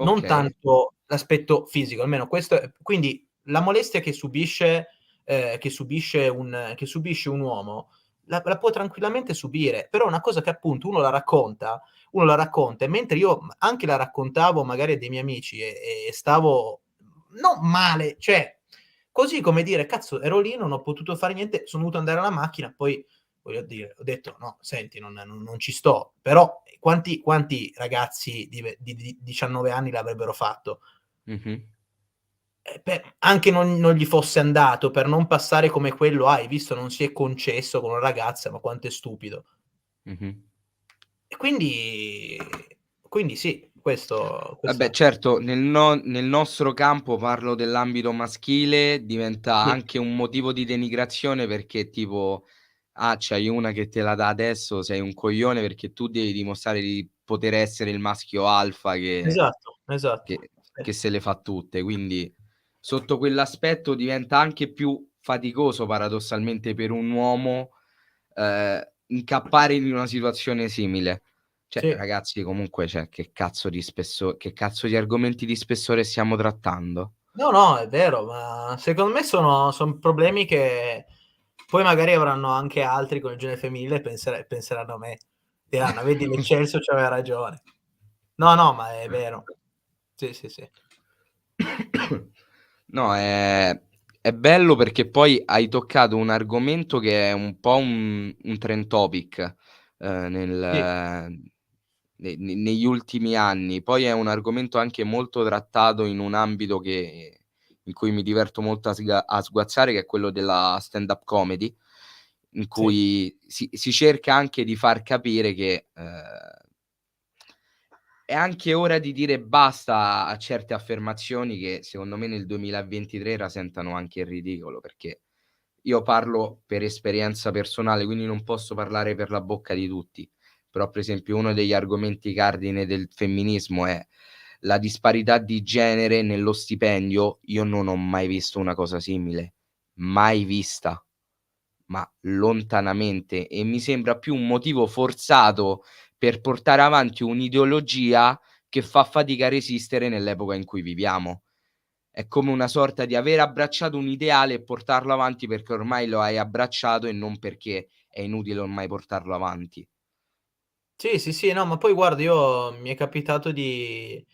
non okay, tanto l'aspetto fisico, almeno questo è quindi la molestia che subisce un uomo la può tranquillamente subire, però è una cosa che appunto uno la racconta e mentre io anche la raccontavo magari a dei miei amici e stavo non male, cioè così come dire: "Cazzo ero lì, non ho potuto fare niente, sono dovuto andare alla macchina", poi voglio dire, ho detto: "No, senti non ci sto". Però quanti ragazzi di 19 anni l'avrebbero fatto? mh-mh, Anche non gli fosse andato, per non passare come quello: "Ah, hai visto non si è concesso con una ragazza, ma quanto è stupido". mh-mh. E quindi sì, questo Vabbè è. certo, nel nostro campo, parlo dell'ambito maschile, diventa Sì, anche un motivo di denigrazione perché tipo: "Ah, c'hai una che te la dà adesso, sei un coglione perché tu devi dimostrare di poter essere il maschio alfa esatto, esatto. che Sì. che se le fa tutte". Quindi sotto quell'aspetto diventa anche più faticoso paradossalmente per un uomo, incappare in una situazione simile. Cioè, Sì. ragazzi comunque cioè che cazzo di argomenti di spessore stiamo trattando? No, no, è vero, ma secondo me son problemi che poi magari avranno anche altri con il genere femminile e penseranno a me. Diranno: "Vedi l'Eccelsior c'aveva ragione". No, no, ma è vero. Sì, sì, sì. No, è bello perché poi hai toccato un argomento che è un po' un trend topic, Sì, negli ultimi anni. Poi è un argomento anche molto trattato in un ambito in cui mi diverto molto a sguazzare, che è quello della stand-up comedy, in sì. cui si cerca anche di far capire che, è anche ora di dire basta a certe affermazioni che secondo me nel 2023 rasentano anche il ridicolo, perché io parlo per esperienza personale, quindi non posso parlare per la bocca di tutti, però per esempio uno degli argomenti cardine del femminismo è la disparità di genere nello stipendio. Io non ho mai visto una cosa simile, mai vista, ma lontanamente, e mi sembra più un motivo forzato per portare avanti un'ideologia che fa fatica a resistere nell'epoca in cui viviamo. È come una sorta di aver abbracciato un ideale e portarlo avanti perché ormai lo hai abbracciato e non perché è inutile ormai portarlo avanti. Sì, sì, sì, no, ma poi guarda io mi è capitato di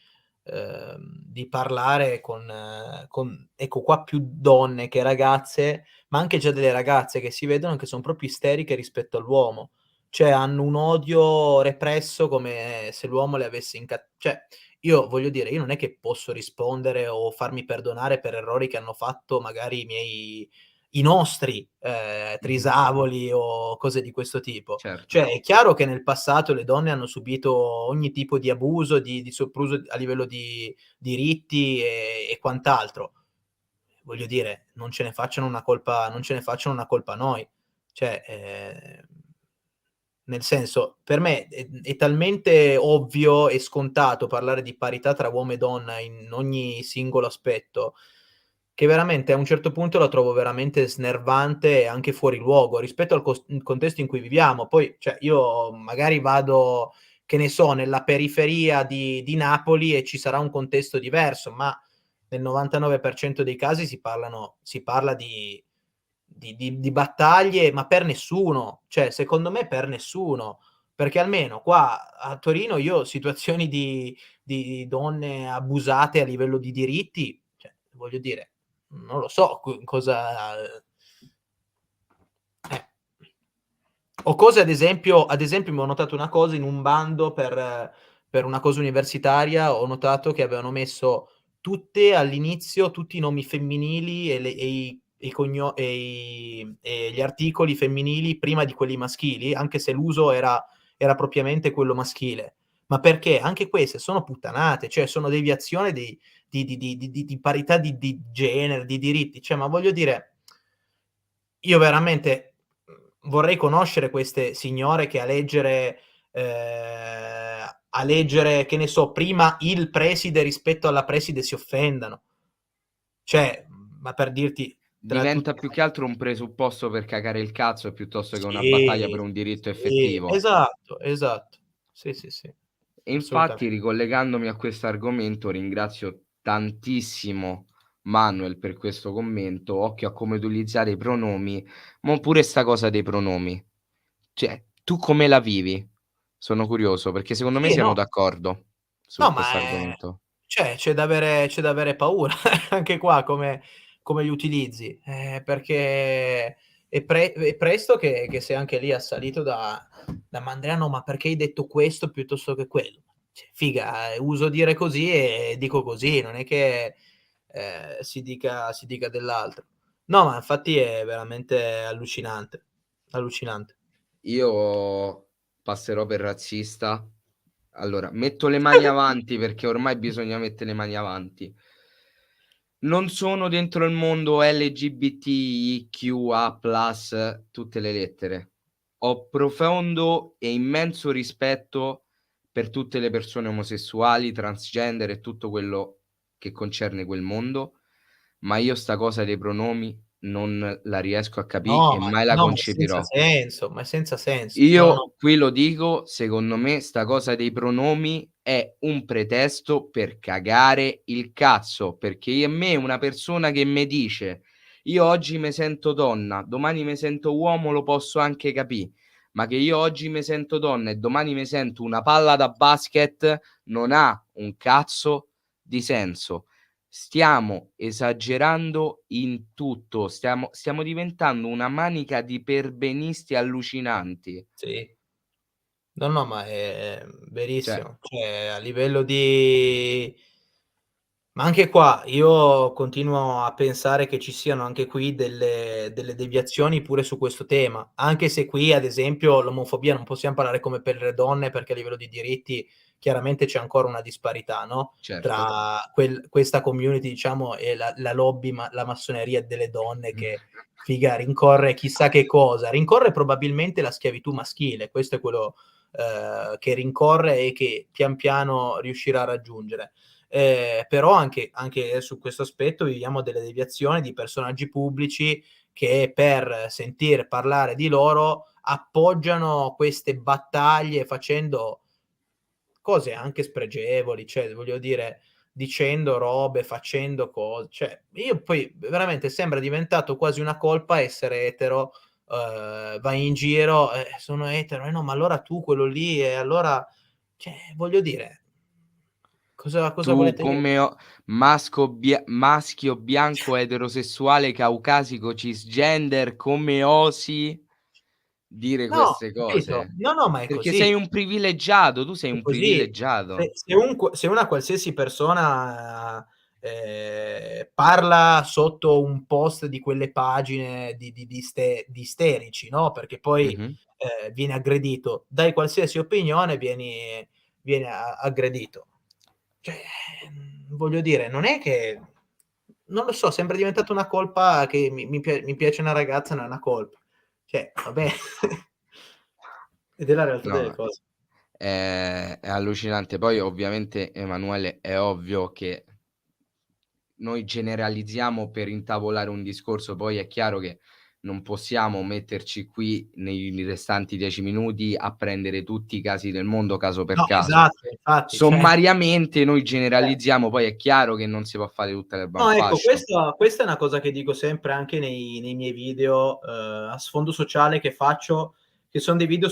parlare con ecco qua più donne che ragazze, ma anche già delle ragazze che si vedono che son proprio isteriche rispetto all'uomo. Cioè hanno un odio represso come se l'uomo le avesse cioè io voglio dire, io non è che posso rispondere o farmi perdonare per errori che hanno fatto magari i nostri, Mh-mh. trisavoli o cose di questo tipo. Certo, Cioè, è chiaro che nel passato le donne hanno subito ogni tipo di abuso, di sopruso a livello di diritti e quant'altro. Voglio dire, non ce ne facciano una colpa a noi. Cioè, nel senso, per me è talmente ovvio e scontato parlare di parità tra uomo e donna in ogni singolo aspetto, che veramente a un certo punto la trovo veramente snervante e anche fuori luogo rispetto al contesto in cui viviamo. Poi, cioè, io magari vado, che ne so, nella periferia di Napoli e ci sarà un contesto diverso, ma nel 99% dei casi si parla di battaglie, ma per nessuno, cioè secondo me per nessuno, perché almeno qua a Torino io situazioni di donne abusate a livello di diritti, cioè voglio dire, non lo so cosa eh. O cose ad esempio mi ho notato una cosa in un bando per una cosa universitaria, ho notato che avevano messo tutte all'inizio, tutti i nomi femminili e gli articoli femminili prima di quelli maschili, anche se l'uso era propriamente quello maschile. Ma perché? Anche queste sono puttanate, cioè sono deviazione di parità di genere, di diritti. Cioè, ma voglio dire, io veramente, vorrei conoscere queste signore che a leggere, che ne so, prima il preside rispetto alla preside si offendano. Cioè, ma per dirti tra Diventa tutte più che altro un presupposto per cagare il cazzo piuttosto che una battaglia per sì, un diritto sì, effettivo. esatto, esatto. Sì, sì, sì, E infatti, assolutamente. ricollegandomi a questo argomento, ringrazio tantissimo Manuel per questo commento. Occhio a come utilizzare i pronomi, ma pure sta cosa dei pronomi. Cioè, tu come la vivi? Sono curioso, perché secondo me Sì, siamo no. d'accordo su No, ma questo argomento. cioè c'è da avere paura anche qua come li utilizzi, perché è presto che sei anche lì assalito da mandria: "No, ma perché hai detto questo piuttosto che quello?" Cioè figa, uso dire così e dico così, non è che, si dica dell'altro. No, ma infatti è veramente allucinante, allucinante. Io passerò per razzista. Allora, metto le mani avanti perché ormai bisogna mettere le mani avanti. Non sono dentro il mondo LGBTIQA+, tutte le lettere. Ho profondo e immenso rispetto per tutte le persone omosessuali, transgender e tutto quello che concerne quel mondo, ma io sta cosa dei pronomi non la riesco a capì No, e ma mai la no, ma è senza concepirò. senso, ma è senza senso. No, no. Io qui lo dico, secondo me sta cosa dei pronomi è un pretesto per cagare il cazzo, perché a me una persona che me dice: "Io oggi me sento donna, domani me sento uomo", lo posso anche capì, ma che io oggi me sento donna e domani me sento una palla da basket non ha un cazzo di senso. Stiamo esagerando in tutto, stiamo diventando una manica di perbenisti allucinanti. Sì. No, no, ma è Cioè, verissimo. Cioè, a livello di ma anche qua io continuo a pensare che ci siano anche qui delle deviazioni pure su questo tema, anche se qui, ad esempio, l'omofobia non possiam parlare come per le donne, perché a livello di diritti chiaramente c'è ancora una disparità, no, certo. tra questa community, diciamo, e la lobby la massoneria delle donne che, figa, rincorre chissà che cosa. Rincorre probabilmente la schiavitù maschile, questo è quello, che rincorre e che pian piano riuscirà a raggiungere. Però anche su questo aspetto viviamo delle deviazioni di personaggi pubblici che per sentir parlare di loro appoggiano queste battaglie facendo cose anche spregevoli, cioè voglio dire, dicendo robe, facendo cioè io poi veramente sembra diventato quasi una colpa essere etero, vai in giro: sono etero", "no, ma allora tu quello lì e allora" cioè voglio dire, cosa Tu volete che come maschio bianco eterosessuale caucasico cisgender, come osi dire no, queste capito? cose? No, no, ma è Perché così. sei un privilegiato, tu sei È un così. privilegiato. Se una qualsiasi persona, parla sotto un post di quelle pagine di isterici, no, perché poi, Mh-mh. viene aggredito, dai qualsiasi opinione viene aggredito. Cioè, voglio dire, non è che non lo so, sembra diventata una colpa che mi piace una ragazza, non è una colpa. Cioè, vabbè. Ed è la realtà delle No, cose. è allucinante. Poi ovviamente, Emanuele, è ovvio che noi generalizziamo per intavolare un discorso, poi è chiaro che non possiamo metterci qui nei restanti 10 minuti a prendere tutti i casi del mondo caso per No, caso. esatto, infatti, cioè Sommariamente noi generalizziamo, poi è chiaro che non si può fare tutta l'erba un no, ecco, fascio. questa è una cosa che dico sempre anche nei miei video, a sfondo sociale che faccio, che son dei video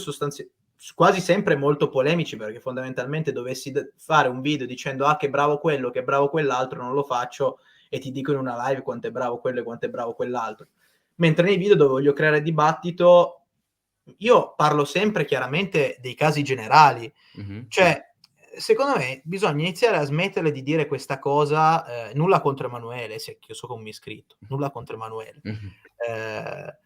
quasi sempre molto polemici, perché fondamentalmente dovessi fare un video dicendo: "Ah, che bravo quello, che bravo quell'altro", non lo faccio e ti dico in una live quanto è bravo quello e quanto è bravo quell'altro. Mentre nei video dove voglio creare dibattito, io parlo sempre chiaramente dei casi generali. Mh-mh. Cioè, secondo me bisogna iniziare a smettere di dire questa cosa, nulla contro Emanuele, se che io so che è un mio iscritto, nulla contro Emanuele. Mh-mh. Ehm,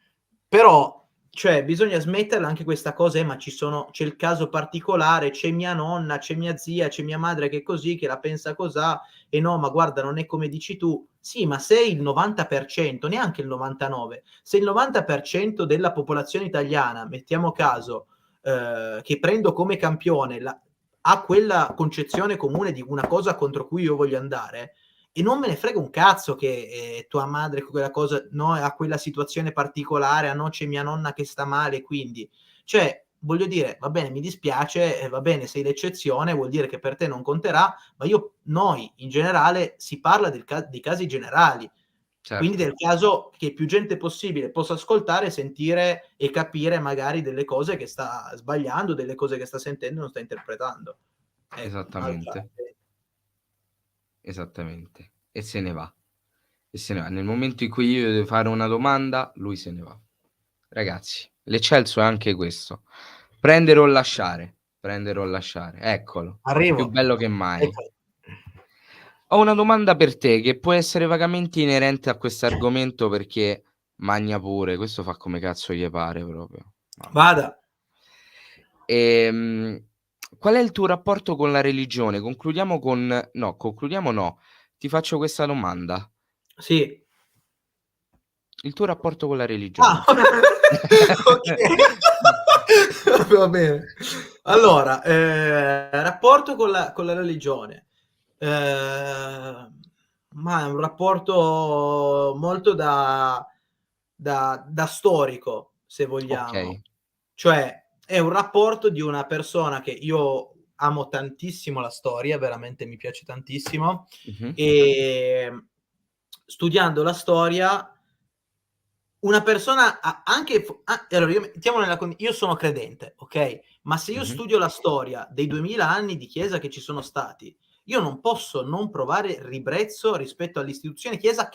Però, cioè, bisogna smetterla anche questa cosa: ma c'è il caso particolare, c'è mia nonna, c'è mia zia, c'è mia madre che è così, che la pensa cosà, e no, ma guarda non è come dici tu. Sì, ma se il 90%, neanche il 99, se il 90% della popolazione italiana, mettiamo caso, che prendo come campione, ha quella concezione comune di una cosa contro cui io voglio andare, e non me ne frega un cazzo che, tua madre quella cosa no, ha quella situazione particolare, ah no, c'è mia nonna che sta male, quindi cioè, voglio dire, va bene, mi dispiace, va bene, sei l'eccezione, vuol dire che per te non conterà, ma noi in generale si parla dei casi generali. Quindi Certo, del caso che più gente possibile possa ascoltare, sentire e capire magari delle cose che sta sbagliando, delle cose che sta sentendo e non sta interpretando. Ecco, un'altra esattamente, esattamente. E se ne va, e se ne va. Nel momento in cui io devo fare una domanda, lui se ne va. Ragazzi, l'eccelso è anche questo: prendere o lasciare. Eccolo, più arrivo. bello che mai. Ecco. Ho una domanda per te che può essere vagamente inerente a quest'argomento perché magna pure, questo fa come cazzo gli pare proprio. Mamma mia. Vada. Ehm, Qual è il tuo rapporto con la religione? Concludiamo no, ti faccio questa domanda: Sì. il tuo rapporto con la Ah, religione. okay. Va bene. Allora, rapporto con la religione. Ma è un rapporto molto da storico, se vogliamo. Okay. Cioè, è un rapporto di una persona che io amo tantissimo la storia, veramente mi piace tantissimo, Mh-mh. studiando la storia una persona ha anche allora io mettiamo nella condi io sono credente, okay, ma se io Mh-mh. studio la storia dei 2000 anni di chiesa che ci sono stati, io non posso non provare ribrezzo rispetto all'istituzione chiesa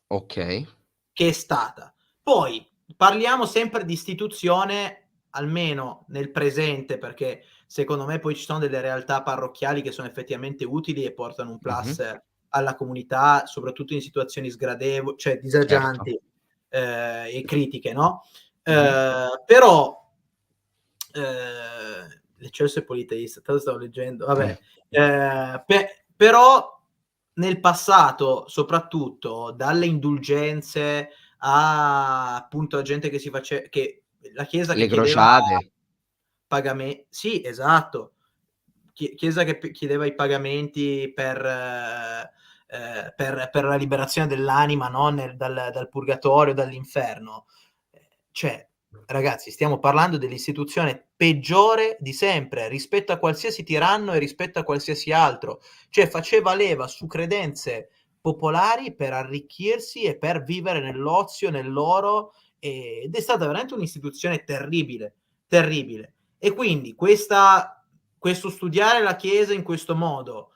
Okay. che è stata. Poi parliamo sempre di istituzione, almeno nel presente, perché secondo me poi ci sono delle realtà parrocchiali che sono effettivamente utili e portano un Mh-mh. plus alla comunità, soprattutto in situazioni cioè Certo. disagianti, e critiche, no, Mh-mh. però, l'Eccelso è politeista, tanto stavo leggendo, Mh. vabbè. Però nel passato, soprattutto dalle indulgenze a appunto a gente che che la chiesa che Le chiedeva crociate. sì, esatto. Chiesa che chiedeva i pagamenti per la liberazione dell'anima, no, dal purgatorio, dall'inferno. Cioè, ragazzi, stiamo parlando dell'istituzione peggiore di sempre, rispetto a qualsiasi tiranno e rispetto a qualsiasi altro. Cioè, faceva leva su credenze popolari per arricchirsi e per vivere nell'ozio, nell'oro, ed è stata veramente un'istituzione terribile, terribile. E quindi questo studiare la Chiesa in questo modo,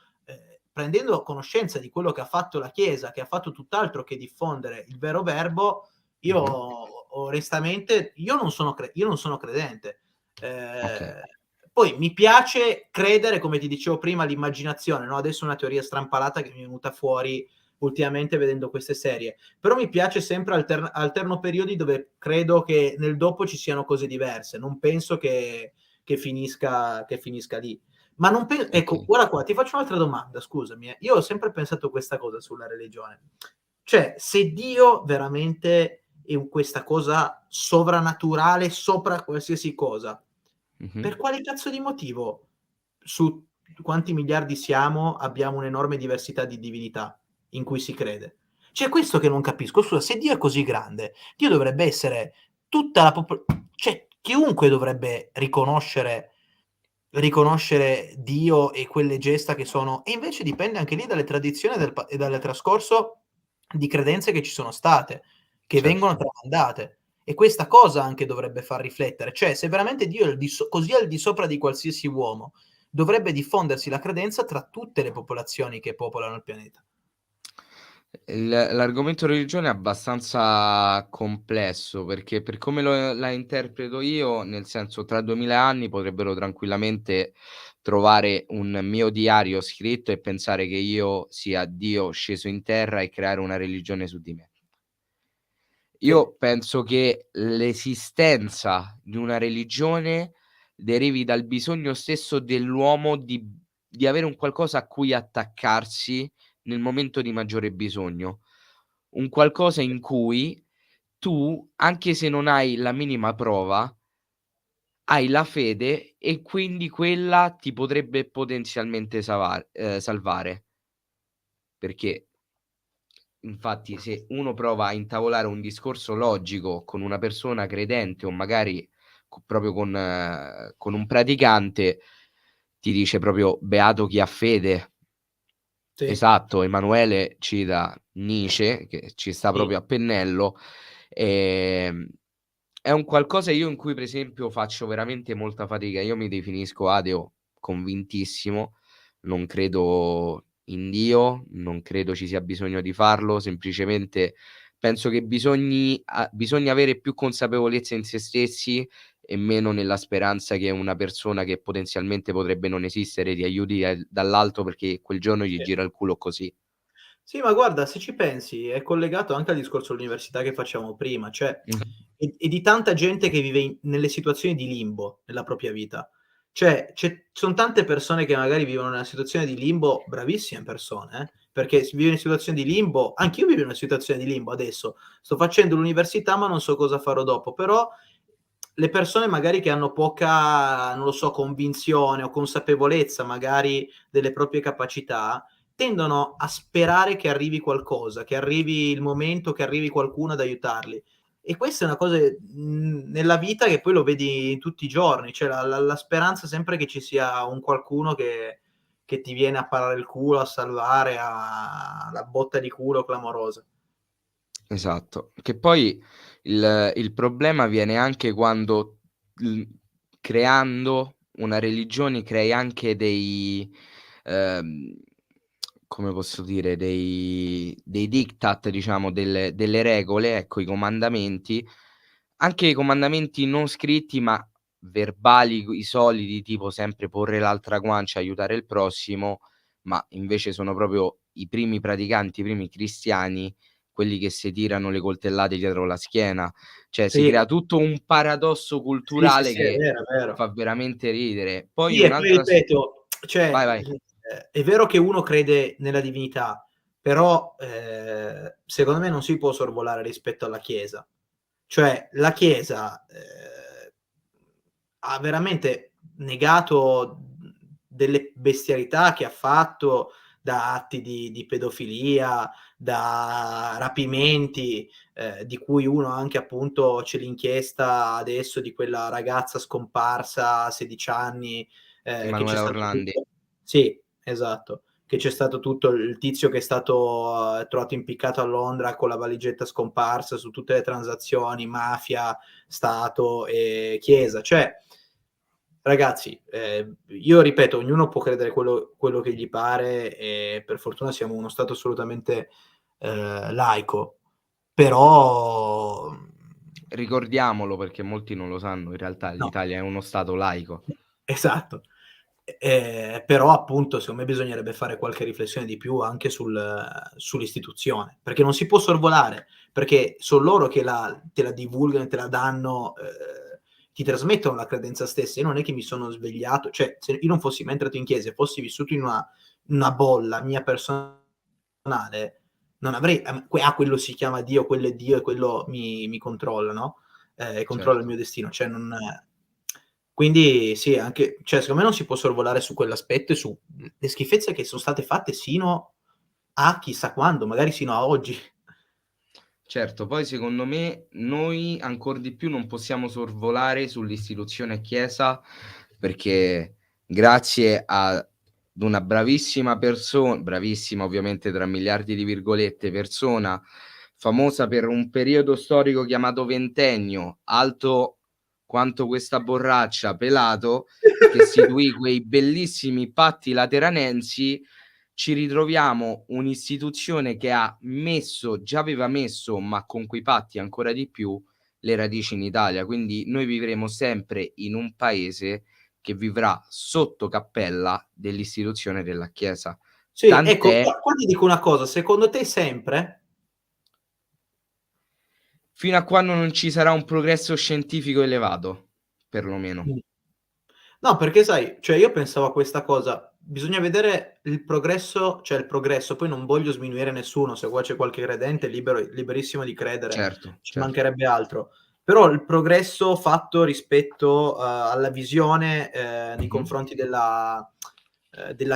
prendendo conoscenza di quello che ha fatto la Chiesa, che ha fatto tutt'altro che diffondere il vero verbo, io Mh-mh. onestamente io non sono credente. Okay. Ehm, Poi mi piace credere, come ti dicevo prima, all'immaginazione, no, adesso una teoria strampalata che mi è venuta fuori ultimamente vedendo queste serie, però mi piace sempre alterno periodi dove credo che nel dopo ci siano cose diverse, non penso che finisca lì. Ma non ecco, Okay. guarda qua, ti faccio un'altra domanda, scusami, Io ho sempre pensato questa cosa sulla religione. Cioè, se Dio veramente è questa cosa sovrannaturale sopra qualsiasi cosa, Mh-mh. per quale cazzo di motivo su quanti miliardi siamo abbiamo un'enorme diversità di divinità? in cui si crede. Cioè, è questo che non capisco. Scusa, se Dio è così grande, Dio dovrebbe essere tutta la cioè chiunque dovrebbe riconoscere Dio e quelle gesta che sono, e invece dipende anche lì dalle tradizioni e dal trascorso di credenze che ci sono state, che vengono Certo. tramandate. E questa cosa anche dovrebbe far riflettere. Cioè, se veramente Dio è così al di sopra di qualsiasi uomo, dovrebbe diffondersi la credenza tra tutte le popolazioni che popolano il pianeta. L'argomento religione è abbastanza complesso, perché per come la interpreto io, nel senso, tra 2000 anni potrebbero tranquillamente trovare un mio diario scritto e pensare che io sia Dio sceso in terra e creare una religione su di me. Sì, Io penso che l'esistenza di una religione derivi dal bisogno stesso dell'uomo di avere un qualcosa a cui attaccarsi nel momento di maggiore bisogno. Un qualcosa in cui tu, anche se non hai la minima prova, hai la fede e quindi quella ti potrebbe potenzialmente salvare. Perché infatti se uno prova a intavolare un discorso logico con una persona credente o magari proprio con un praticante, ti dice proprio: "Beato chi ha fede". sì, Esatto, Emanuele cita Nietzsche, che ci sta sì, proprio a pennello. Ehm, è un qualcosa io in cui per esempio faccio veramente molta fatica. Io mi definisco ateo convintissimo, non credo in Dio, non credo ci sia bisogno di farlo, semplicemente penso che bisogna avere più consapevolezza in se stessi e meno nella speranza che una persona che potenzialmente potrebbe non esistere ti aiuti dall'alto perché quel giorno gli sì. gira il culo così. Sì, ma guarda, se ci pensi è collegato anche al discorso dell'università che facevamo prima, cioè Mh, e di tanta gente che vive nelle situazioni di limbo nella propria vita. Cioè, son tante persone che magari vivono nella situazione di limbo, bravissime persone, perché si vive in situazione di limbo, anch'io vivo in una situazione di limbo adesso. Sto facendo l'università, ma non so cosa farò dopo, però le persone magari che hanno poca, non lo so, convinzione o consapevolezza magari delle proprie capacità, tendono a sperare che arrivi qualcosa, che arrivi il momento, che arrivi qualcuno ad aiutarli. E questa è una cosa, nella vita che poi lo vedi tutti i giorni, cioè la speranza sempre che ci sia un qualcuno che ti viene a parare il culo, a salvare, a la botta di culo clamorosa. esatto. Che poi il problema viene anche quando, mhmm, creando una religione crei anche ehm, come posso dire, dei diktat, diciamo, delle regole, ecco, i comandamenti, anche i comandamenti non scritti ma verbali, i soliti, tipo sempre porre l'altra guancia, aiutare il prossimo, ma invece sono proprio i primi praticanti, i primi cristiani, quelli che si tirano le coltellate dietro la schiena. Cioè si Sì, crea tutto un paradosso sì, sì, culturale sì, è che vero, è vero. fa veramente ridere. Poi Sì, e poi un'altra ripeto, cioè, vai, vai. è vero che uno crede nella divinità, però, secondo me non si può sorvolare rispetto alla Chiesa. Cioè, la Chiesa, ha veramente negato, delle bestialità che ha fatto, da atti di pedofilia, da rapimenti, di cui uno anche appunto c'è l'inchiesta adesso di quella ragazza scomparsa a 16 anni, che c'è Emanuela stato Orlandi. tutto, sì, esatto, che c'è stato tutto il tizio che è stato, trovato impiccato a Londra con la valigetta scomparsa su tutte le transazioni, mafia, Stato e Chiesa. Cioè, ragazzi, io ripeto, ognuno può credere quello che gli pare e per fortuna siamo uno Stato assolutamente, laico, però Ricordiamolo perché molti non lo sanno, in realtà no. l'Italia è uno stato laico. Esatto. Però appunto secondo me bisognerebbe fare qualche riflessione di più anche sull'istituzione, perché non si può sorvolare, perché son loro che te la divulgano e te la danno, ti trasmettono la credenza stessa. Io non è che mi sono svegliato, cioè se io non fossi mai entrato in chiesa e fossi vissuto in una bolla mia personale, non avrei quello si chiama Dio, quello è Dio e quello mi controlla, no, e controlla il Certo. mio destino. Cioè non, quindi sì, anche, cioè secondo me non si può sorvolare su quell'aspetto e su le schifezze che son state fatte sino a chissà quando, magari sino a oggi. Certo, poi secondo me noi ancor di più non possiamo sorvolare sull'istituzione Chiesa, perché grazie ad una bravissima bravissima ovviamente tra miliardi di virgolette, persona, famosa per un periodo storico chiamato ventennio, alto quanto questa borraccia, pelato, che istituì quei bellissimi patti lateranensi, ci ritroviamo un'istituzione che ha messo già aveva messo, ma con quei patti ancora di più, le radici in Italia. Quindi noi vivremo sempre in un paese che vivrà sotto cappella dell'istituzione della Chiesa. Sì, ecco, Tant'è qua ti dico una cosa, secondo te sempre? fino a quando non ci sarà un progresso scientifico elevato, perlomeno. Mh. No, perché sai, cioè io pensavo a questa cosa, bisogna vedere il progresso, cioè il progresso, poi non voglio sminuire nessuno, se qua c'è qualche credente liberissimo di credere, Certo, ci certo. mancherebbe altro. Però il progresso fatto rispetto, alla visione, nei Mh-mh. confronti della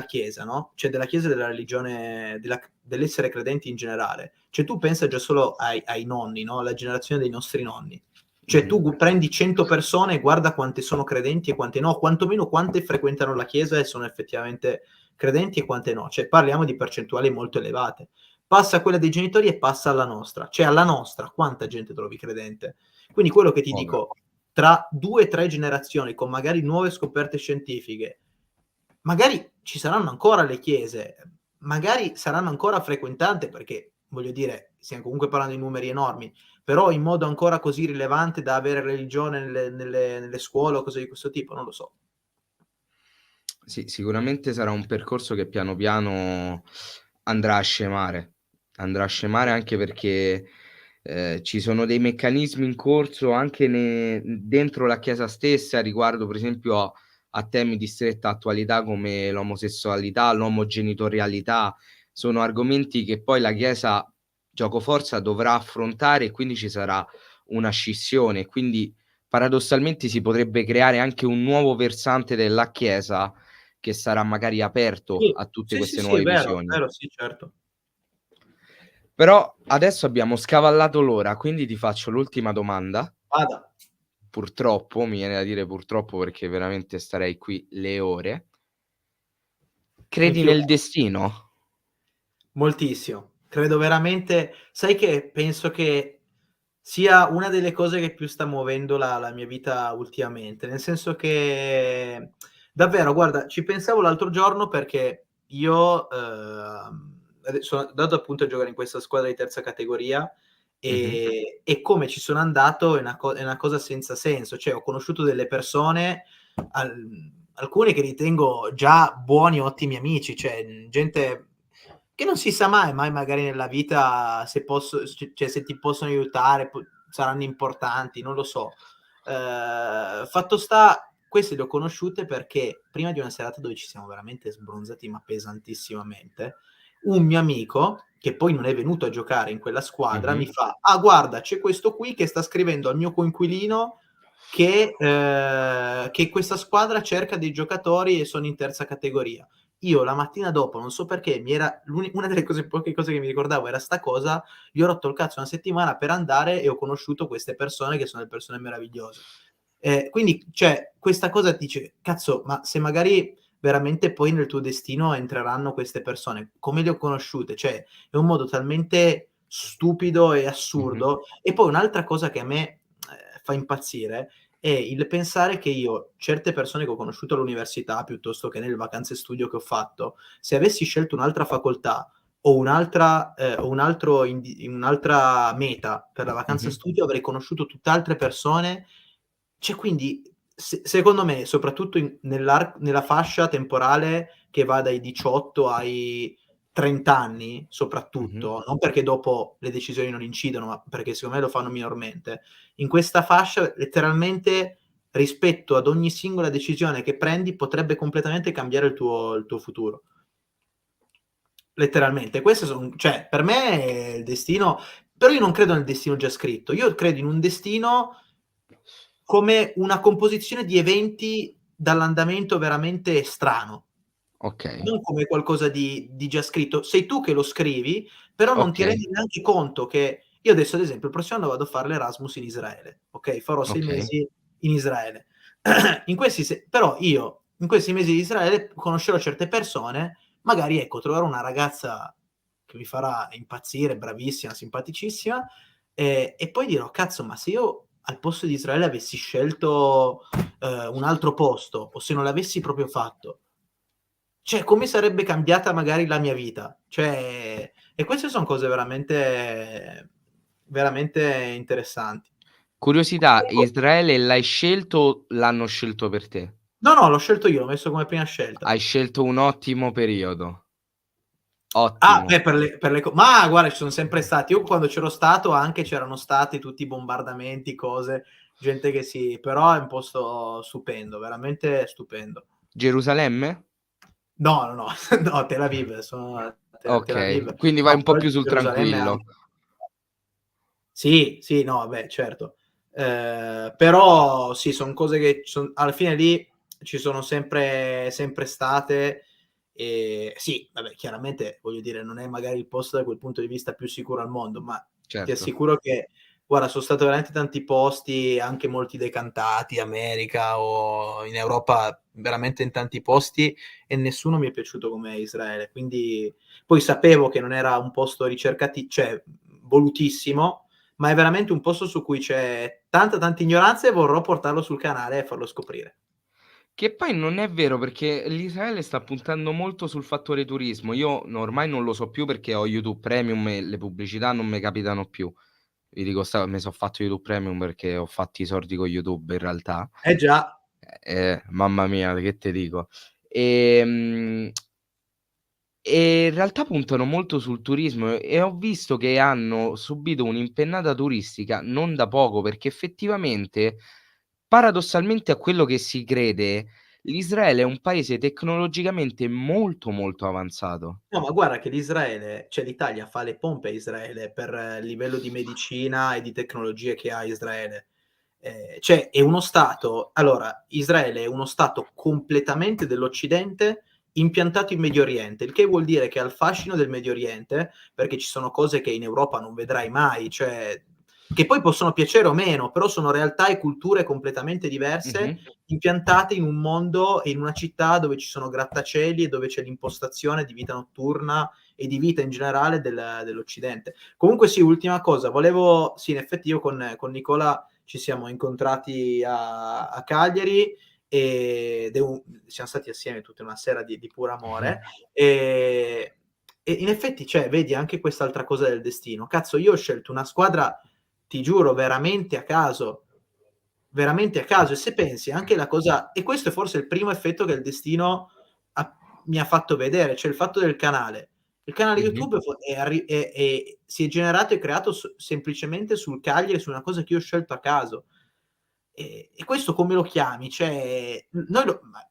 Chiesa, no, cioè della Chiesa e della religione, dell'essere credenti in generale. Cioè tu pensa già solo ai nonni, no, alla generazione dei nostri nonni. Cioè Mh-mh. tu prendi 100 persone e guarda quante sono credenti e quante no, quantomeno quante frequentano la chiesa e sono effettivamente credenti e quante no. Cioè parliamo di percentuali molto elevate. Passa quella dei genitori e passa alla nostra. Cioè alla nostra quanta gente trovi credente? Quindi quello che ti Poca. dico, tra 2, 3 generazioni con magari nuove scoperte scientifiche, magari ci saranno ancora le chiese, magari saranno ancora frequentate perché, voglio dire, stiam comunque parlando di numeri enormi, però in modo ancora così rilevante da avere religione nelle scuole o cose di questo tipo, non lo so. Sì, sicuramente sarà un percorso che piano piano andrà a scemare. Andrà a scemare anche perché, ci sono dei meccanismi in corso anche dentro la Chiesa stessa riguardo per esempio a temi di stretta attualità come l'omosessualità, l'omogenitorialità. Sono argomenti che poi la Chiesa, giocoforza, dovrà affrontare e quindi ci sarà una scissione. Quindi paradossalmente si potrebbe creare anche un nuovo versante della Chiesa che sarà magari aperto Sì, a tutte sì, sì, queste sì, nuove visioni. è vero, sì, certo. Però adesso abbiamo scavallato l'ora, quindi ti faccio l'ultima domanda. Vada. Purtroppo, mi viene da dire purtroppo perché veramente starei qui le ore. Credi Anch'io nel destino? moltissimo. Credo veramente, sai che penso che sia una delle cose che più sta muovendo la mia vita ultimamente, nel senso che davvero guarda, ci pensavo l'altro giorno perché io, sono andato appunto a giocare in questa squadra di terza categoria, Mh-mh, e come ci sono andato è una cosa senza senso. Cioè ho conosciuto delle persone, alcuni che ritengo già buoni, ottimi amici, cioè, gente che non si sa mai magari nella vita se cioè se ti possono aiutare, saranno importanti, non lo so. Fatto sta, queste le ho conosciute perché prima di una serata dove ci siamo veramente sbronzati, ma pesantissimamente, un mio amico, che poi non è venuto a giocare in quella squadra, mh-mh, mi fa: "Ah guarda, c'è questo qui che sta scrivendo al mio coinquilino che questa squadra cerca dei giocatori e sono in terza categoria." Io la mattina dopo, non so perché, mi era una delle poche cose che mi ricordavo era 'sta cosa, gli ho rotto il cazzo una settimana per andare e ho conosciuto queste persone che sono delle persone meravigliose. Quindi, cioè, questa cosa dice: "Cazzo, ma se magari veramente poi nel tuo destino entreranno queste persone, come le ho conosciute?" Cioè, è un modo talmente stupido e mh-mh, assurdo. E poi un'altra cosa che a me, fa impazzire è il pensare che io, certe persone che ho conosciuto all'università, piuttosto che nelle vacanze studio che ho fatto, se avessi scelto un'altra facoltà o un altro un'altra meta per la vacanza mh-mh, studio, avrei conosciuto tutt'altre persone. Cioè quindi, secondo me, soprattutto nella fascia temporale che va dai 18 ai 30 anni mh-mh. soprattutto, non perché dopo le decisioni non incidono, ma perché secondo me lo fanno minormente. In questa fascia letteralmente, rispetto ad ogni singola decisione che prendi, potrebbe completamente cambiare il tuo futuro. Letteralmente. Queste cioè per me è il destino, però io non credo nel destino già scritto. Io credo in un destino come una composizione di eventi dall'andamento veramente strano. Okay, non come qualcosa di già scritto. Sei tu che lo scrivi, però non ti okay, rendi neanche conto che io adesso ad esempio il prossimo anno vado a fare l'Erasmus in Israele, okay, farò 6 okay. mesi in Israele. In questi se Però io in questi mesi di Israele conoscerò certe persone, magari ecco, troverò una ragazza che mi farà impazzire, bravissima, simpaticissima, e poi dirò: "Cazzo, ma se io al posto di Israele avessi scelto, un altro posto, o se non l'avessi proprio fatto, cioè, come sarebbe cambiata magari la mia vita?" Cioè, e queste son cose veramente interessanti. Curiosità, Comunque Israele l'hai scelto o l'hanno scelto per te? no, no, l'ho scelto io, l'ho messo come prima scelta. Hai scelto un ottimo periodo. Ah, Ottimo. beh, per le co ma guarda, ci son sempre stati. Io quando c'ero stato anche c'erano stati tutti i bombardamenti, cose, gente che però è un posto stupendo, veramente stupendo. Gerusalemme? No, no, no, no, Tel Aviv, sono a Tel Okay, Aviv. quindi vai No, un po' però più sul Gerusalemme tranquillo. anche. Sì, sì, no, vabbè, certo. Però sì, son cose che alla fine lì ci sono sempre state. Sì, vabbè, chiaramente voglio dire, non è magari il posto da quel punto di vista più sicuro al mondo, ma ti Certo. assicuro che guarda, son stato veramente tanti posti, anche molti decantati, America o in Europa, veramente in tanti posti, e nessuno mi è piaciuto come Israele. Quindi poi sapevo che non era un posto cioè volutissimo, ma è veramente un posto su cui c'è tanta ignoranza e vorrò portarlo sul canale e farlo scoprire. Che poi non è vero, perché l'Israele sta puntando molto sul fattore turismo. Io ormai non lo so più perché ho YouTube Premium e le pubblicità non me capitano più. Vi dico me so' fatto YouTube Premium perché ho fatti i soldi con YouTube in realtà. Eh già. Mamma mia, che te dico. Ehm in realtà puntano molto sul turismo e ho visto che hanno subito un'impennata turistica non da poco, perché effettivamente, paradossalmente a quello che si crede, l'Israele è un paese tecnologicamente molto, molto avanzato. No, ma guarda che l'Italia fa le pompe a Israele per il livello di medicina e di tecnologie che ha Israele. Cioè è uno stato allora, Israele è uno stato completamente dell'Occidente impiantato in Medio Oriente, il che vuol dire che ha il fascino del Medio Oriente, perché ci sono cose che in Europa non vedrai mai, cioè che poi possono piacere o meno, però sono realtà e culture completamente diverse, Mh-mh. impiantate in un mondo e in una città dove ci sono grattacieli e dove c'è l'impostazione di vita notturna e di vita in generale dell'Occidente. Comunque sì, ultima cosa, volevo sì, in effetti io con Nicola ci siamo incontrati a Cagliari siamo stati assieme tutta una sera di puro Mh-mh. amore, e in effetti, cioè, vedi anche quest'altra cosa del destino. Cazzo, io ho scelto una squadra, ti giuro, veramente a caso. E se pensi anche la cosa, e questo è forse il primo effetto che il destino ha mi ha fatto vedere, cioè il fatto del canale. Il canale Mh-mh. YouTube si è generato e creato semplicemente sul Cagliari, su una cosa che io ho scelto a caso. E questo come lo chiami? Cioè, noi lo ma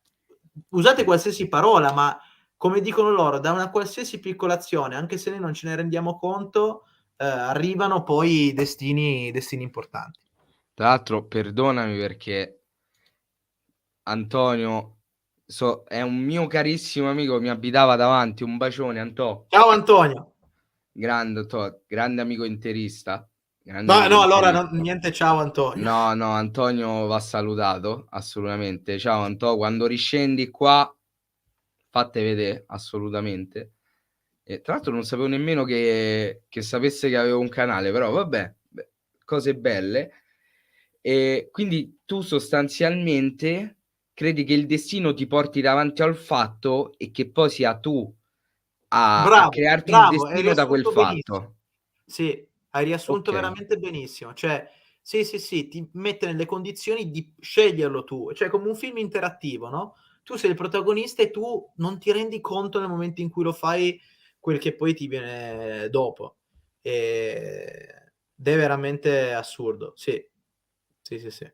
usate qualsiasi parola, ma come dicono loro, da una qualsiasi piccola azione, anche se noi non ce ne rendiamo conto, arrivano poi destini importanti. Tra l'altro perdonami perché Antonio è un mio carissimo amico, mi abitava davanti, un bacione Antò. Ciao Antonio. Grande Antò, grande amico interista, grande No, amico no, allora interista. niente ciao Antonio. No, no, Antonio va salutato, assolutamente. Ciao Antò, quando riscendi qua fatte vedè, assolutamente. E tra l'altro non sapevo nemmeno che sapesse che avevo un canale, però vabbè, cose belle. Quindi tu sostanzialmente credi che il destino ti porti davanti al fatto e che poi sia tu a Bravo, crearti il bravo, hai destino da quel riassunto benissimo. fatto. Sì, hai riassunto Okay. veramente benissimo. Cioè, sì, sì, sì, ti mette nelle condizioni di sceglierlo tu, cioè come un film interattivo, no, tu sei il protagonista e tu non ti rendi conto nel momento in cui lo fai quel che poi ti viene dopo. Ed è veramente assurdo. Sì, sì, sì, sì.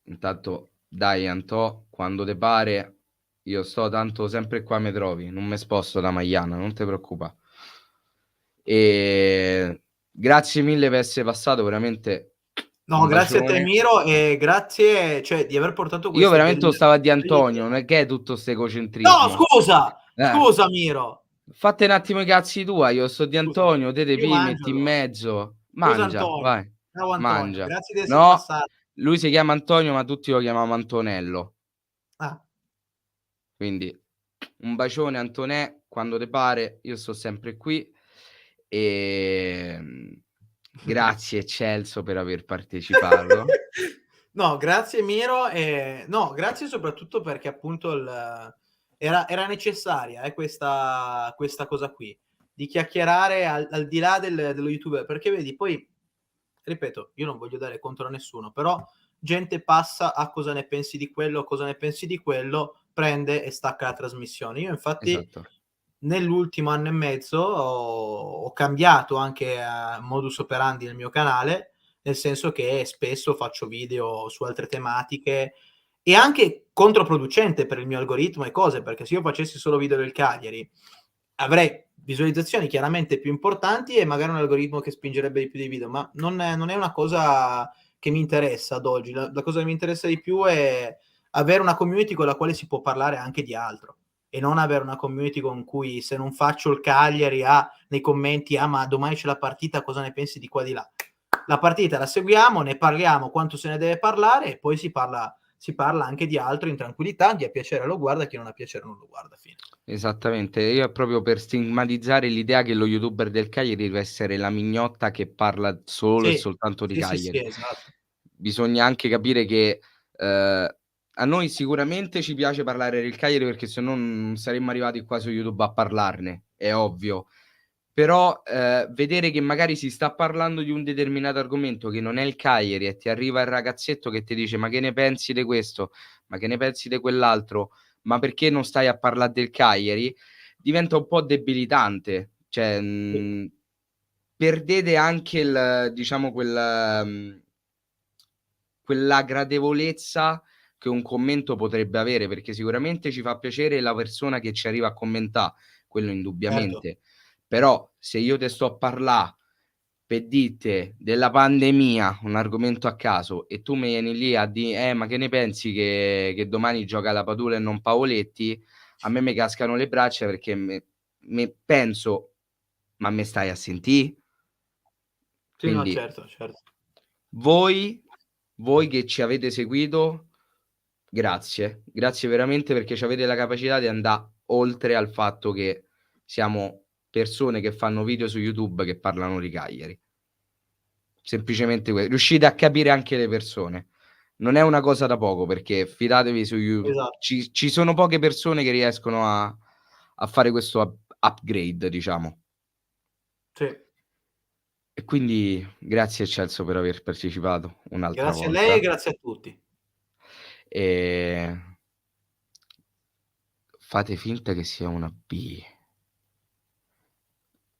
Intanto dai Antò, quando te pare io sto, tanto sempre qua mi trovi, non me sposto da Maiana, non te preoccupa. Grazie mille per essere passato, veramente No, un grazie a te bacione. Miro e grazie, cioè, di aver portato Io queste veramente lo belle stavo a di belle idee. Antonio, non è che è tutto 'sto No, egocentrismo. scusa! Eh, Scusa Miro! Fatte un attimo i cazzi tua, io sto di Scusa. Antonio, te Io mangio metti in allora. mezzo. Scusa Mangia, Antonio. vai, Ciao Antonio, mangia. grazie di esser No, passato. lui si chiama Antonio, ma tutti lo chiamiamo Antonello. Ah. Quindi un bacione Antonè, quando te pare, io sto sempre qui. Grazie Celso per aver partecipato. No, grazie Miro e no, grazie soprattutto perché appunto era necessaria, questa cosa qui, di chiacchierare al di là dello youtuber, perché vedi poi, ripeto, io non voglio dare contro a nessuno, però gente passa a cosa ne pensi di quello, cosa ne pensi di quello, prende e stacca la trasmissione. Io infatti Esatto, nell'ultimo anno e mezzo ho cambiato anche, modus operandi nel mio canale, nel senso che spesso faccio video su altre tematiche e anche controproducente per il mio algoritmo e cose, perché se io facessi solo video del Cagliari avrei visualizzazioni chiaramente più importanti e magari un algoritmo che spingerebbe di più dei video, ma non è una cosa che mi interessa ad oggi. La cosa che mi interessa di più è avere una community con la quale si può parlare anche di altro e non avere una community con cui se non faccio il Cagliari, nei commenti: "Ah, ma domani c'è la partita, cosa ne pensi di qua di là?" La partita la seguiamo, ne parliamo quanto se ne deve parlare e poi si parla anche di altro in tranquillità, chi ha piacere lo guarda, chi non ha piacere non lo guarda, fine. esattamente. Io è proprio per stigmatizzare l'idea che lo youtuber del Cagliari deve essere la mignotta che parla solo e Sì, soltanto di sì, sì, sì, Cagliari. esatto. Bisogna anche capire che, a noi sicuramente ci piace parlare del Cagliari perché se no non saremmo arrivati qua su YouTube a parlarne, è ovvio. Però, vedere che magari si sta parlando di un determinato argomento che non è il Cagliari e ti arriva il ragazzetto che ti dice: "Ma che ne pensi de questo? Ma che ne pensi de quell'altro? Ma perché non stai a parlà del Cagliari?" Diventa un po' debilitante. Cioè, Sì, perdete anche il diciamo quella gradevolezza che un commento potrebbe avere, perché sicuramente ci fa piacere la persona che ci arriva a commentà, quello certo. indubbiamente. Però se io te sto a parlà pe ditte della pandemia, un argomento a caso, e tu mi vieni lì a ma che ne pensi che domani gioca la Padula e non Pavoletti?" A me cascano le braccia perché me penso: "Ma me stai a sentì?" Sì, no, Quindi certo, certo. voi voi che ci avete seguito, grazie. Grazie veramente perché c'avete la capacità di andà oltre al fatto che siamo persone che fanno video su YouTube che parlano di Cagliari. Semplicemente riuscite a capire anche le persone. Non è una cosa da poco perché fidatevi su Esatto, ci sono poche persone che riescono a fare questo upgrade, diciamo. sì. E quindi grazie Celso per aver partecipato un'altra Grazie a lei e volta. grazie a tutti. Ehm, Fate finta che sia una B.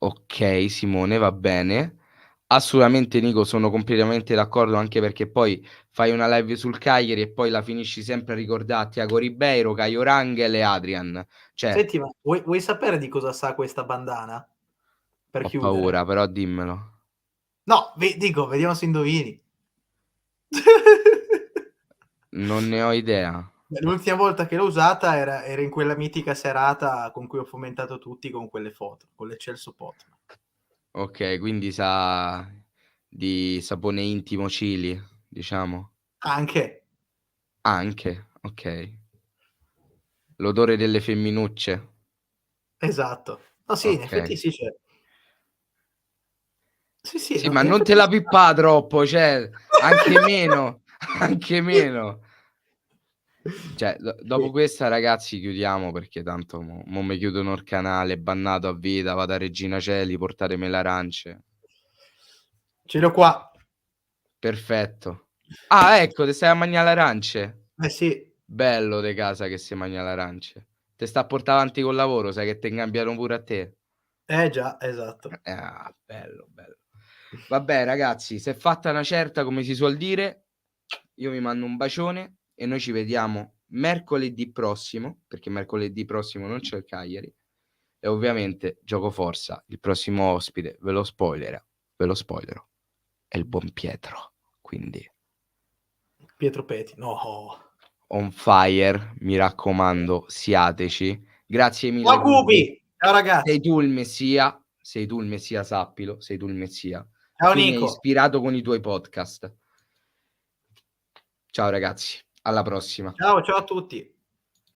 Okay, Simone, va bene. Assolutamente Nico, sono completamente d'accordo, anche perché poi fai una live sul Cagliari e poi la finisci sempre a ricordà Thiago Ribeiro, Caio Rangel e Adrian. Cioè, Senti, ma vuoi sapere di cosa sa questa bandana? Per ho chiudere. paura, però dimmelo. No, dico, vediamo se indovini. Non ne ho idea. L'ultima volta che l'ho usata era in quella mitica serata con cui ho fomentato tutti con quelle foto, con l'Eccelso Pot. Okay, quindi sa di sapone intimo Chili, diciamo? Anche, Anche, okay. L'odore delle femminucce? esatto. No, sì, in effetti Okay. sì, sì, sì, Sì, no, ma in non te effetti la ci sta. pippà troppo, cioè anche meno, anche meno. Cioè, dopo Sì, questa ragazzi chiudiamo perché tanto mo mi chiudono il canale, bannato a vita, vado a Regina Coeli, portatemi le arance. ce l'ho qua. Perfetto. Ah, ecco, te stai a magnà le arance? Eh sì, Bello de casa che si magna le arance. Te sta a portà avanti col lavoro, sai che te ingabbiano pure a te. eh già, esatto. Bello, bello. Vabbè ragazzi, s'è fatta una certa, come si suol dire. Io vi mando un bacione e noi ci vediamo mercoledì prossimo, perché mercoledì prossimo non c'è il Cagliari e ovviamente Giocoforza, il prossimo ospite, ve lo spoilerò, è il buon Pietro. quindi Pietro Peti, no. on fire, mi raccomando, siateci. Grazie mille Ciao Gurdi. Cupi, ciao Sei ragazzi. tu il messia, sappilo, sei tu il messia. Ciao Tu mi hai Nico. ispirato con i tuoi podcast. Ciao ragazzi, alla prossima. Ciao, ciao a tutti.